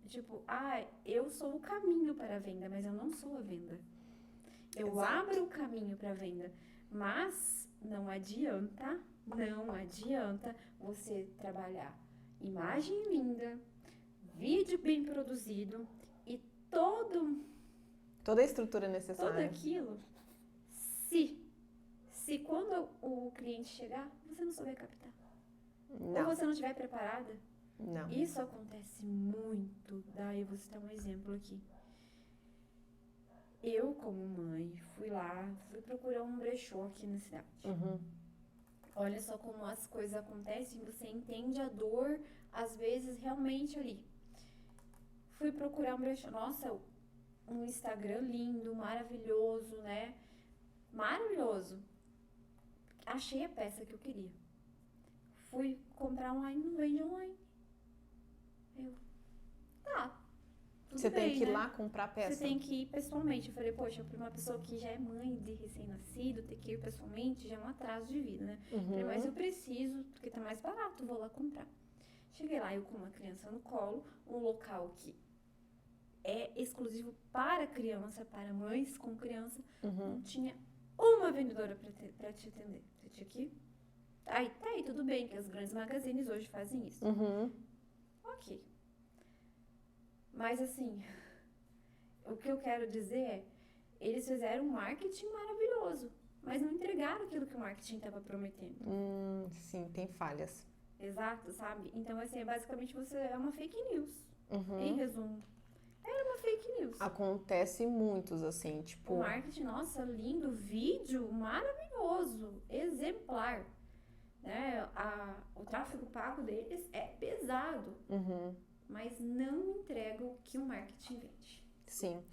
eu sou o caminho para a venda, mas eu não sou a venda. Eu abro o caminho para a venda, mas não adianta você trabalhar imagem linda, vídeo bem produzido e toda a estrutura necessária. Tudo aquilo, se quando o cliente chegar, você não souber captar. Não. Ou você não estiver preparada. Não. Isso acontece muito. Daí eu vou citar um exemplo aqui. Eu, como mãe, fui procurar um brechó aqui na cidade. Olha só como as coisas acontecem, você entende a dor, às vezes, realmente ali. Fui procurar um brechó. Nossa, um Instagram lindo, maravilhoso, né? Maravilhoso. Achei a peça que eu queria. Fui comprar online, não vende online. Você tem que ir lá comprar a peça? Você tem que ir pessoalmente. Eu falei, poxa, para uma pessoa que já é mãe de recém-nascido, ter que ir pessoalmente já é um atraso de vida, né? Falei, mas eu preciso, porque tá mais barato, vou lá comprar. Cheguei lá, eu com uma criança no colo, um local que é exclusivo para criança, para mães com criança. Não tinha uma vendedora para te atender. Você tinha que ir. Tá aí, tudo bem, que as grandes magazines hoje fazem isso. Ok. Mas assim, o que eu quero dizer é, eles fizeram um marketing maravilhoso, mas não entregaram aquilo que o marketing estava prometendo. Sim, tem falhas. Exato, sabe? Então, assim, basicamente você é uma fake news. Em resumo, é uma fake news. Acontece muitos, assim, tipo... O marketing, nossa, lindo, vídeo maravilhoso, exemplar. Né? O tráfego pago deles é pesado. Mas não entrega o que o marketing vende. Sim.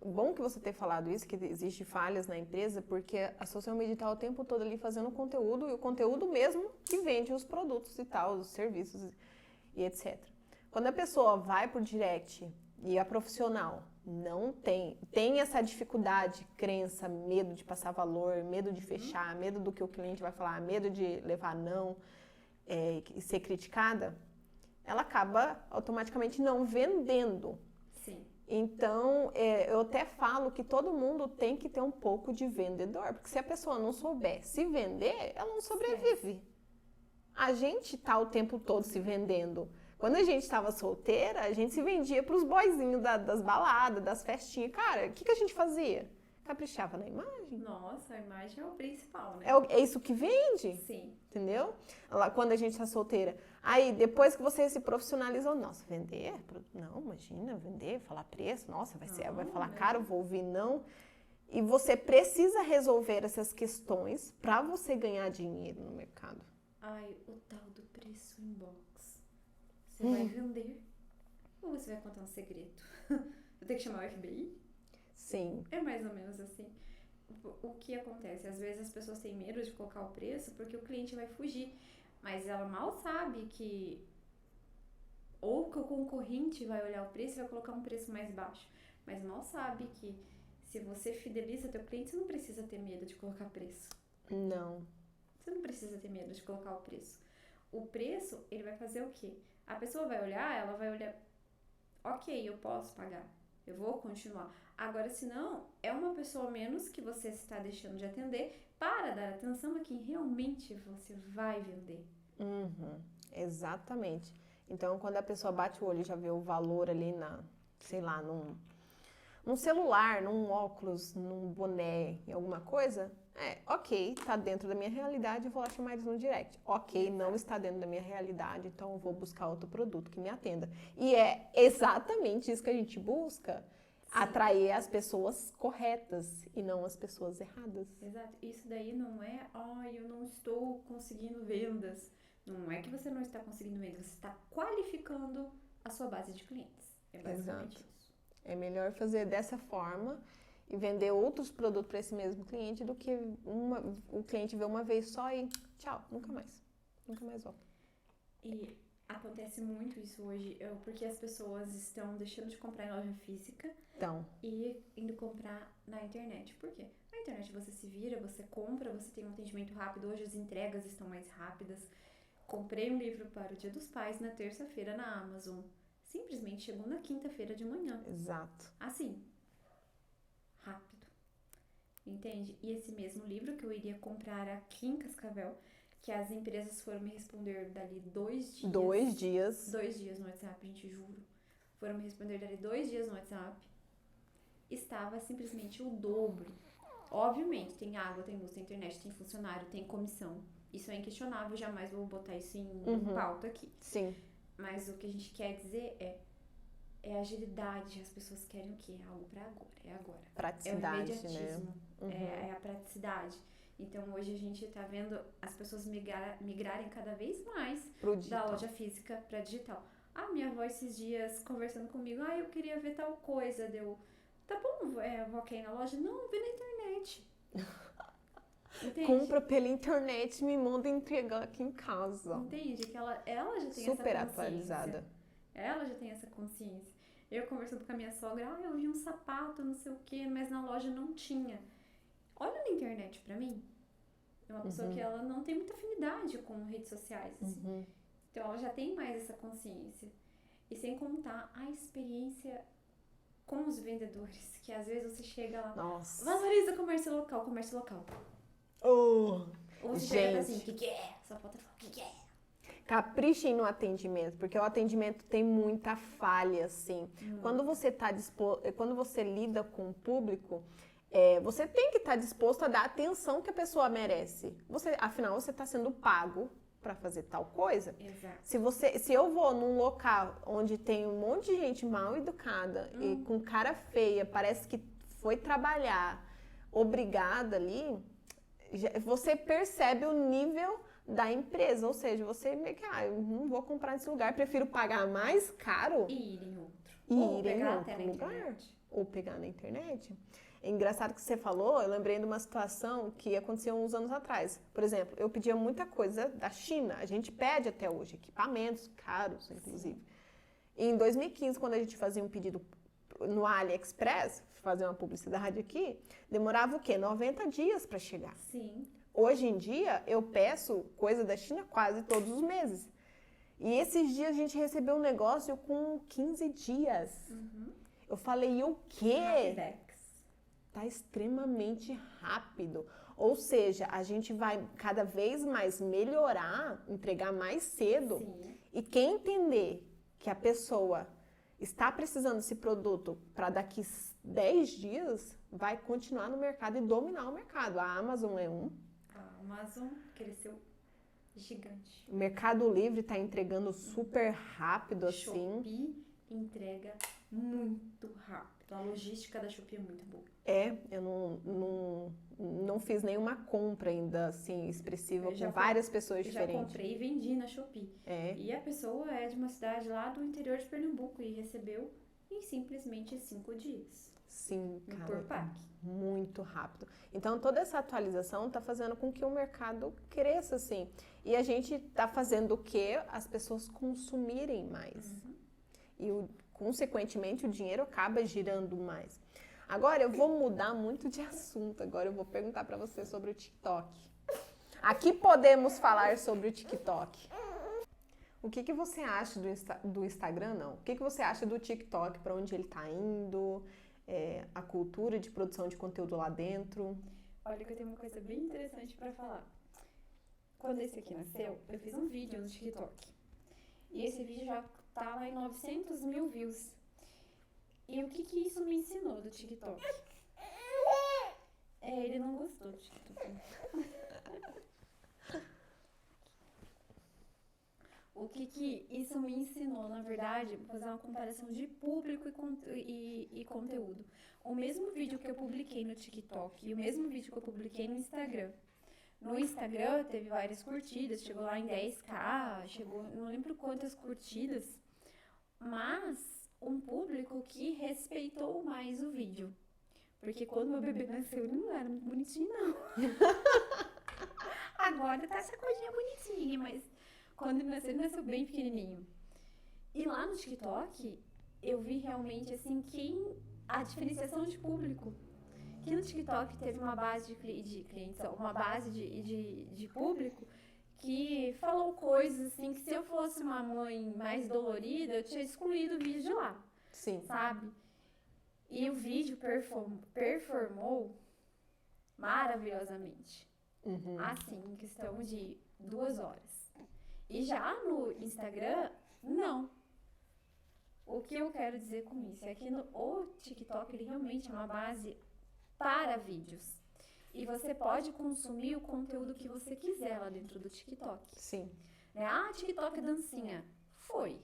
Bom que você ter falado isso, que existe falhas na empresa, porque a social media está o tempo todo ali fazendo conteúdo, e o conteúdo mesmo que vende os produtos e tal, os serviços e etc. Quando a pessoa vai pro direct e a profissional não tem essa dificuldade, crença, medo de passar valor, medo de fechar, medo do que o cliente vai falar, medo de levar não e ser criticada, ela acaba automaticamente não vendendo. Sim. Então, eu até falo que todo mundo tem que ter um pouco de vendedor, porque se a pessoa não souber se vender, ela não sobrevive. A gente tá o tempo todo se vendendo, Quando a gente estava solteira, a gente se vendia pros boyzinhos das baladas, das festinhas. Cara, o que a gente fazia? Caprichava na imagem. Nossa, a imagem é o principal, né? É isso que vende, Sim. entendeu? Lá, quando a gente tá solteira. Aí, depois que você se profissionalizou, nossa, vender? Não, imagina, vender, falar preço, nossa, vai falar caro, vou ouvir não. E você precisa resolver essas questões para você ganhar dinheiro no mercado. Ai, o tal do preço inbox. Você vai vender ou você vai contar um segredo? Eu tenho que chamar o FBI? Sim. É mais ou menos assim. O que acontece? Às vezes as pessoas têm medo de colocar o preço porque o cliente vai fugir. Mas ela mal sabe que ou que o concorrente vai olhar o preço e vai colocar um preço mais baixo. Mas mal sabe que se você fideliza teu cliente, você não precisa ter medo de colocar preço. Não. Você não precisa ter medo de colocar o preço. O preço, ele vai fazer o quê? A pessoa vai olhar, ela vai olhar, ok, eu posso pagar, eu vou continuar. Agora, se não, é uma pessoa menos que você está deixando de atender para dar atenção a quem realmente você vai vender. Uhum, exatamente. Então, quando a pessoa bate o olho e já vê o valor ali sei lá, num celular, num óculos, num boné, em alguma coisa, ok, tá dentro da minha realidade, eu vou lá chamar eles no direct. Ok, não está dentro da minha realidade, então eu vou buscar outro produto que me atenda. E é exatamente isso que a gente busca, atrair as pessoas corretas e não as pessoas erradas. Exato. Isso daí não é, eu não estou conseguindo vendas. Não é que você não está conseguindo vendas, você está qualificando a sua base de clientes. É basicamente isso. É melhor fazer dessa forma e vender outros produtos para esse mesmo cliente do que o cliente ver uma vez só e tchau, nunca mais. Nunca mais volta. E acontece muito isso hoje, porque as pessoas estão deixando de comprar em loja física e indo comprar na internet. Por quê? Na internet você se vira, você compra, você tem um atendimento rápido. Hoje as entregas estão mais rápidas. Comprei um livro para o Dia dos Pais na terça-feira na Amazon. Simplesmente chegou na quinta-feira de manhã. Exato. Assim, rápido. Entende? E esse mesmo livro que eu iria comprar aqui em Cascavel, que as empresas foram me responder dali 2 dias. 2 dias. 2 dias no WhatsApp, gente, juro. Foram me responder dali 2 dias no WhatsApp. Estava simplesmente o dobro. Obviamente, tem água, tem luz, tem internet, tem funcionário, tem comissão. Isso é inquestionável, jamais vou botar isso em pauta aqui. Sim. Mas o que a gente quer dizer é agilidade. As pessoas querem o quê? Algo pra agora. É agora. Praticidade, é o imediatismo. Né? É a praticidade. Então, hoje a gente tá vendo as pessoas migrarem cada vez mais da loja física pra digital. A minha avó esses dias conversando comigo, eu queria ver tal coisa. Tá bom, vou aqui na loja? Não, vê na internet. Entende? Compra pela internet e me manda entregar aqui em casa. Entende? Que ela já tem super essa consciência. atualizada. Ela já tem essa consciência. Eu conversando com a minha sogra, eu vi um sapato, não sei o que, mas na loja não tinha. Olha na internet pra mim. É uma pessoa que ela não tem muita afinidade com redes sociais, assim. Então ela já tem mais essa consciência. E sem contar a experiência com os vendedores, que às vezes você chega lá, Nossa. valoriza o comércio local. Ou você chega assim, o que é? Só falta falar, o que é? Caprichem no atendimento, porque o atendimento tem muita falha, assim. Quando você lida com o público, você tem que estar disposto a dar a atenção que a pessoa merece. Afinal, você está sendo pago para fazer tal coisa. Exato. Se eu vou num local onde tem um monte de gente mal educada e com cara feia, parece que foi trabalhar obrigada ali, você percebe o nível da empresa, ou seja, você meio que, eu não vou comprar nesse lugar, prefiro pagar mais caro e ir em outro. Ou pegar até na internet. Ou pegar na internet. É engraçado que você falou, eu lembrei de uma situação que aconteceu uns anos atrás. Por exemplo, eu pedia muita coisa da China, a gente pede até hoje, equipamentos caros, inclusive. E em 2015, quando a gente fazia um pedido no AliExpress, fazer uma publicidade aqui, demorava o quê? 90 dias para chegar. Sim. Hoje em dia, eu peço coisa da China quase todos os meses. E esses dias a gente recebeu um negócio com 15 dias. Eu falei, o quê? Rapidex. Tá extremamente rápido. Ou seja, a gente vai cada vez mais melhorar, entregar mais cedo. Sim. E quem entender que a pessoa está precisando desse produto para daqui 10 dias, vai continuar no mercado e dominar o mercado. A Amazon é um. A Amazon cresceu gigante. O Mercado Livre está entregando super rápido, assim. Shopee entrega muito rápido. A logística da Shopee é muito boa. Eu não fiz nenhuma compra ainda, assim, expressiva com já várias pessoas diferentes. Já comprei e vendi na Shopee. E a pessoa é de uma cidade lá do interior de Pernambuco e recebeu em simplesmente 5 dias. Sim, No cara. Corpac. Muito rápido. Então, toda essa atualização está fazendo com que o mercado cresça, assim. E a gente está fazendo o quê? As pessoas consumirem mais. E, consequentemente, o dinheiro acaba girando mais. Agora, eu vou mudar muito de assunto. Agora, eu vou perguntar para você sobre o TikTok. Aqui podemos falar sobre o TikTok. O que você acha do Instagram, não? O que você acha do TikTok, para onde ele está indo? A cultura de produção de conteúdo lá dentro? Olha que eu tenho uma coisa bem interessante para falar. Quando esse aqui nasceu, eu fiz um vídeo no TikTok. E esse vídeo já tá lá em 900 mil views. E o que isso me ensinou do TikTok? Ele não gostou do TikTok. O que isso me ensinou, na verdade, vou fazer uma comparação de público e conteúdo. O mesmo vídeo que eu publiquei no TikTok e o mesmo vídeo que eu publiquei no Instagram. No Instagram teve várias curtidas, chegou lá em 10k, não lembro quantas curtidas, mas um público que respeitou mais o vídeo. Porque quando meu bebê nasceu, ele não era muito bonitinho, não. Agora tá essa coisinha bonitinha, mas quando ele nasceu bem pequenininho. E lá no TikTok, eu vi realmente, assim, a diferenciação de público. Que no TikTok teve uma base de clientes, uma base de público que falou coisas, assim, que se eu fosse uma mãe mais dolorida, eu tinha excluído o vídeo de lá. Sim. Sabe? E o vídeo performou maravilhosamente. Assim, em questão de 2 horas. E já no Instagram, não. O que eu quero dizer com isso é que o TikTok, ele realmente é uma base para vídeos. E você pode consumir o conteúdo que você quiser lá dentro do TikTok. Sim. TikTok é dancinha. Foi.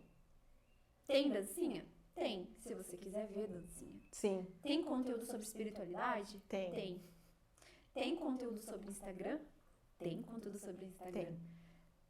Tem dancinha? Tem. Se você quiser ver dancinha. Sim. Tem conteúdo sobre espiritualidade? Tem. Tem conteúdo sobre Instagram? Tem conteúdo sobre Instagram.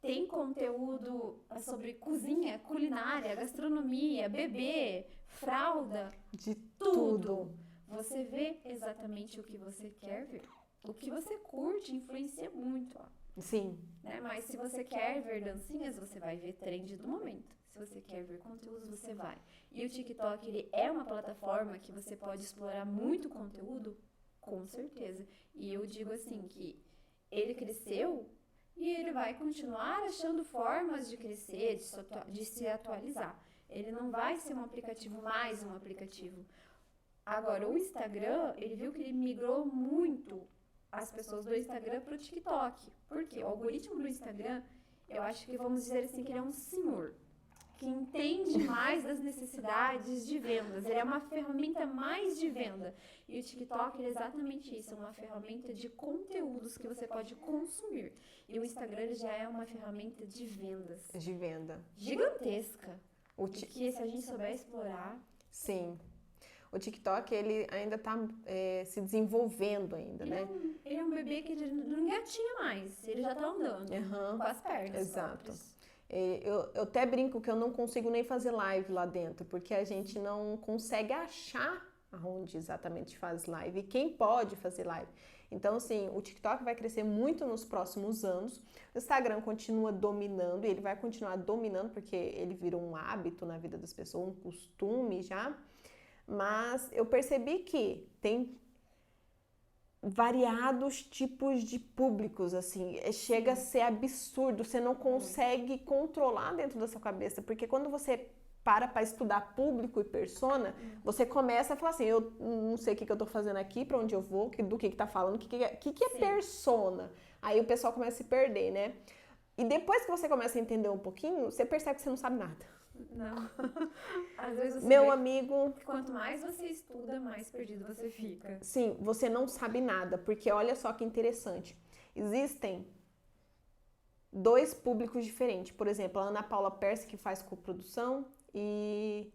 Tem conteúdo sobre cozinha, culinária, gastronomia, bebê, fralda. De tudo. Você vê exatamente o que você quer ver. O que você curte influencia muito, ó. Sim. Mas se você quer ver dancinhas, você vai ver trend do momento. Se você quer ver conteúdos, você vai. E o TikTok, ele é uma plataforma que você pode explorar muito conteúdo, com certeza. E eu digo assim, que ele cresceu e ele vai continuar achando formas de crescer, de se atualizar. Ele não vai ser um aplicativo mais um aplicativo. Agora, o Instagram, ele viu que ele migrou muito as pessoas do Instagram para o TikTok. Por quê? O algoritmo do Instagram, eu acho que vamos dizer assim, que ele é um senhor que entende mais das necessidades de vendas. Ele é uma ferramenta mais de venda. E o TikTok é exatamente isso, é uma ferramenta de conteúdos que você pode consumir. E o Instagram ele já é uma ferramenta de vendas. De venda. Gigantesca. Que se a gente souber explorar... Sim. O TikTok, ele ainda está se desenvolvendo ainda, né? Ele é um bebê que não engatinha mais. Ele já está andando com as pernas. Exato. Próprias. Eu até brinco que eu não consigo nem fazer live lá dentro, porque a gente não consegue achar aonde exatamente faz live e quem pode fazer live. Então, assim, o TikTok vai crescer muito nos próximos anos. O Instagram continua dominando e ele vai continuar dominando porque ele virou um hábito na vida das pessoas, um costume já. Mas eu percebi que tem variados tipos de públicos, assim, chega a ser absurdo, você não consegue controlar dentro da sua cabeça, porque quando você para estudar público e persona, você começa a falar assim, eu não sei o que eu tô fazendo aqui, pra onde eu vou, do que tá falando, o que é persona? Aí o pessoal começa a se perder, né? E depois que você começa a entender um pouquinho, você percebe que você não sabe nada. Não. Às vezes você Meu vê amigo... que quanto mais você estuda, mais perdido você fica. Sim, você não sabe nada, porque olha só que interessante. Existem dois públicos diferentes. Por exemplo, a Ana Paula Persson, que faz coprodução, e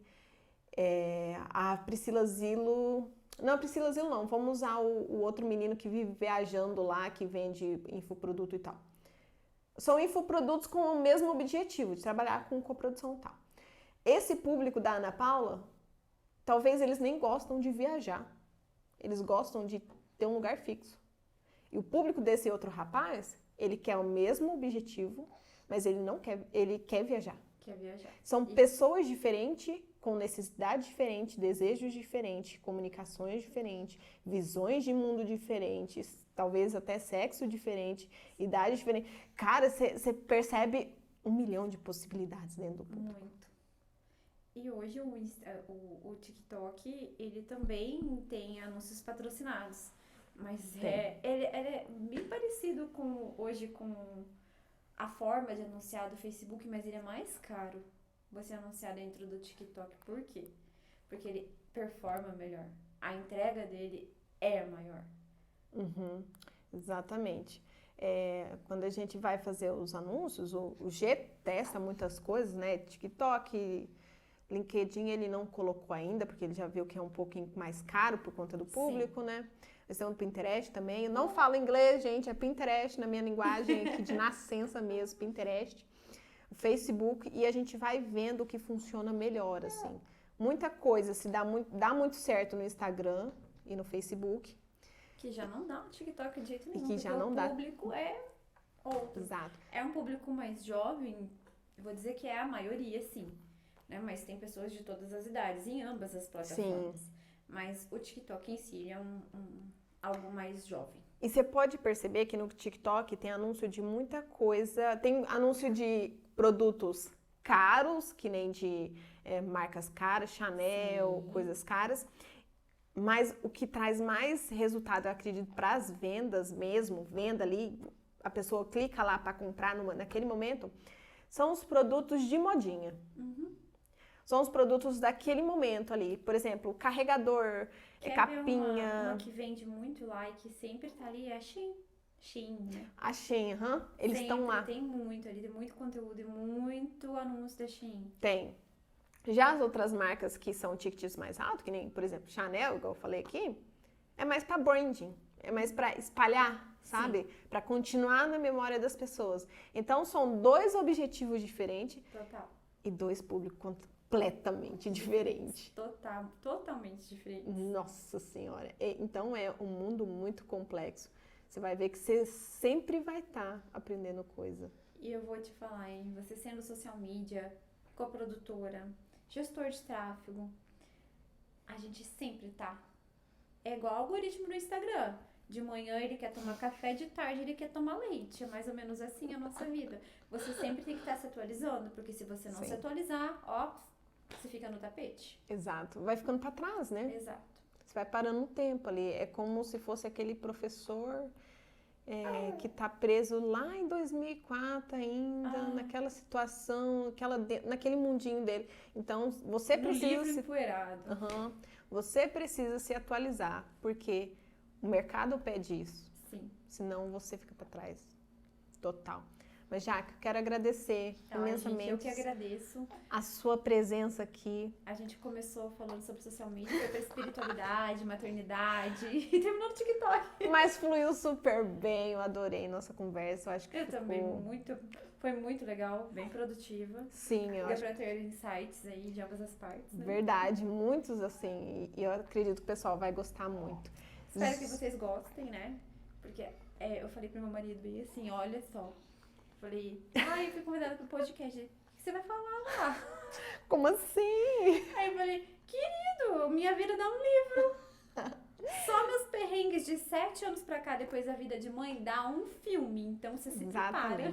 a Priscila Zilo... Não, a Priscila Zilo não. Vamos usar o outro menino que vive viajando lá, que vende infoproduto e tal. São infoprodutos com o mesmo objetivo, de trabalhar com coprodução e tal. Esse público da Ana Paula, talvez eles nem gostam de viajar. Eles gostam de ter um lugar fixo. E o público desse outro rapaz, ele quer o mesmo objetivo, mas ele não quer, ele quer viajar. Quer viajar. São pessoas diferentes, com necessidades diferentes, desejos diferentes, comunicações diferentes, visões de mundo diferentes, talvez até sexo diferente, idade diferente. Cara, você percebe 1 milhão de possibilidades dentro do público. Muito. E hoje o TikTok, ele também tem anúncios patrocinados. Mas ele é bem parecido hoje com a forma de anunciar do Facebook, mas ele é mais caro você anunciar dentro do TikTok. Por quê? Porque ele performa melhor. A entrega dele é maior. Uhum, exatamente. Quando a gente vai fazer os anúncios, o G testa muitas coisas, né? TikTok, LinkedIn ele não colocou ainda, porque ele já viu que é um pouquinho mais caro por conta do público, né? Eles têm o Pinterest também. Eu não falo inglês, gente, é Pinterest na minha linguagem aqui de nascença mesmo, Pinterest. O Facebook, e a gente vai vendo o que funciona melhor, assim. Muita coisa se dá muito certo no Instagram e no Facebook. Que já não dá no TikTok de jeito nenhum, E que já não dá. O público é outro. Exato. É um público mais jovem, vou dizer que é a maioria, sim. Né? Mas tem pessoas de todas as idades, em ambas as plataformas. Sim. Mas o TikTok em si é algo mais jovem. E você pode perceber que no TikTok tem anúncio de muita coisa. Tem anúncio de produtos caros, que nem de marcas caras, Chanel, sim, coisas caras. Mas o que traz mais resultado, eu acredito, para as vendas mesmo, venda ali, a pessoa clica lá para comprar naquele momento, são os produtos de modinha. Uhum. São os produtos daquele momento ali. Por exemplo, carregador, capinha. Uma que vende muito lá e que sempre tá ali é a Shein. Shein, né? A Shein, eles estão lá. Tem muito ali, tem muito conteúdo e muito anúncio da Shein. Tem. Já as outras marcas que são tickets mais altos, que nem, por exemplo, Chanel, igual eu falei aqui, é mais para branding, é mais para espalhar, sabe? Para continuar na memória das pessoas. Então, são dois objetivos diferentes. Total. E dois públicos completamente diferentes. Totalmente diferentes. Nossa Senhora. Então, é um mundo muito complexo. Você vai ver que você sempre vai estar aprendendo coisa. E eu vou te falar, hein? Você sendo social media, coprodutora, gestor de tráfego, a gente sempre tá. É igual o algoritmo no Instagram. De manhã ele quer tomar café, de tarde ele quer tomar leite. É mais ou menos assim a nossa vida. Você sempre tem que estar se atualizando, porque se você não se atualizar, você fica no tapete. Exato. Vai ficando para trás, né? Exato. Você vai parando no tempo ali. É como se fosse aquele professor que está preso lá em 2004 ainda, naquela situação, naquele mundinho dele. Então, você precisa... Você precisa se atualizar, porque o mercado pede isso. Sim. Senão, você fica para trás. Total. Mas, Jaque, eu quero agradecer imensamente. Eu que agradeço. A sua presença aqui. A gente começou falando sobre social media, foi pra espiritualidade, maternidade e terminou no TikTok. Mas fluiu super bem, eu adorei nossa conversa. Eu acho que também, foi muito legal, bem produtiva. Sim, eu acho. Deu pra ter insights aí de ambas as partes, né? Verdade, muitos assim, e eu acredito que o pessoal vai gostar muito. Espero que vocês gostem, né? Porque eu falei pro meu marido e assim, olha só. Falei, eu fui convidada pro podcast. O que você vai falar lá? Como assim? Aí eu falei, querido, minha vida dá um livro. Só meus perrengues de 7 anos pra cá, depois da vida de mãe, dá um filme. Então você se prepara.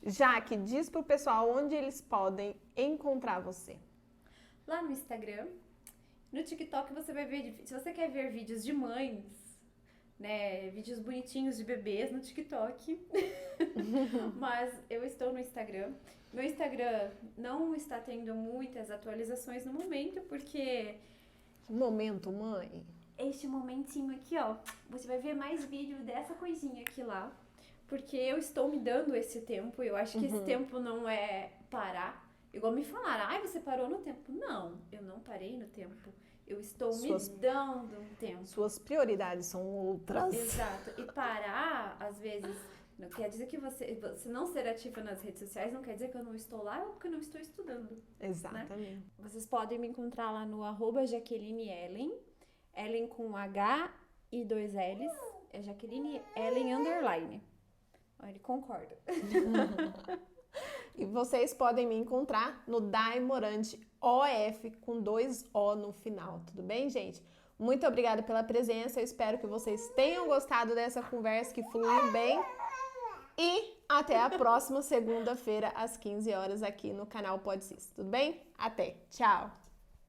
Jaque, diz pro pessoal onde eles podem encontrar você. Lá no Instagram. No TikTok você vai ver, se você quer ver vídeos de mães, né, vídeos bonitinhos de bebês no TikTok. Mas eu estou no Instagram. Meu Instagram não está tendo muitas atualizações no momento, porque Que momento, mãe. este momentinho aqui, ó, você vai ver mais vídeo dessa coisinha aqui lá, porque eu estou me dando esse tempo. Eu acho que esse tempo não é parar. Igual me falaram, ai, você parou no tempo. Não, eu não parei no tempo. Eu estou me dando um tempo. Suas prioridades são outras. Exato. E parar, às vezes, não quer dizer que você não ser ativa nas redes sociais, não quer dizer que eu não estou lá ou que eu não estou estudando. Exatamente. Né? Vocês podem me encontrar lá no @Jaqueline Ellen. Ellen com H e 2 L's. É Jaqueline Ellen _ Ele concorda. E vocês podem me encontrar no Dai Morante OF com 2 O no final, tudo bem, gente? Muito obrigada pela presença, eu espero que vocês tenham gostado dessa conversa que fluiu bem. E até a próxima segunda-feira, às 15 horas, aqui no canal Pode Cis, tudo bem? Até, tchau!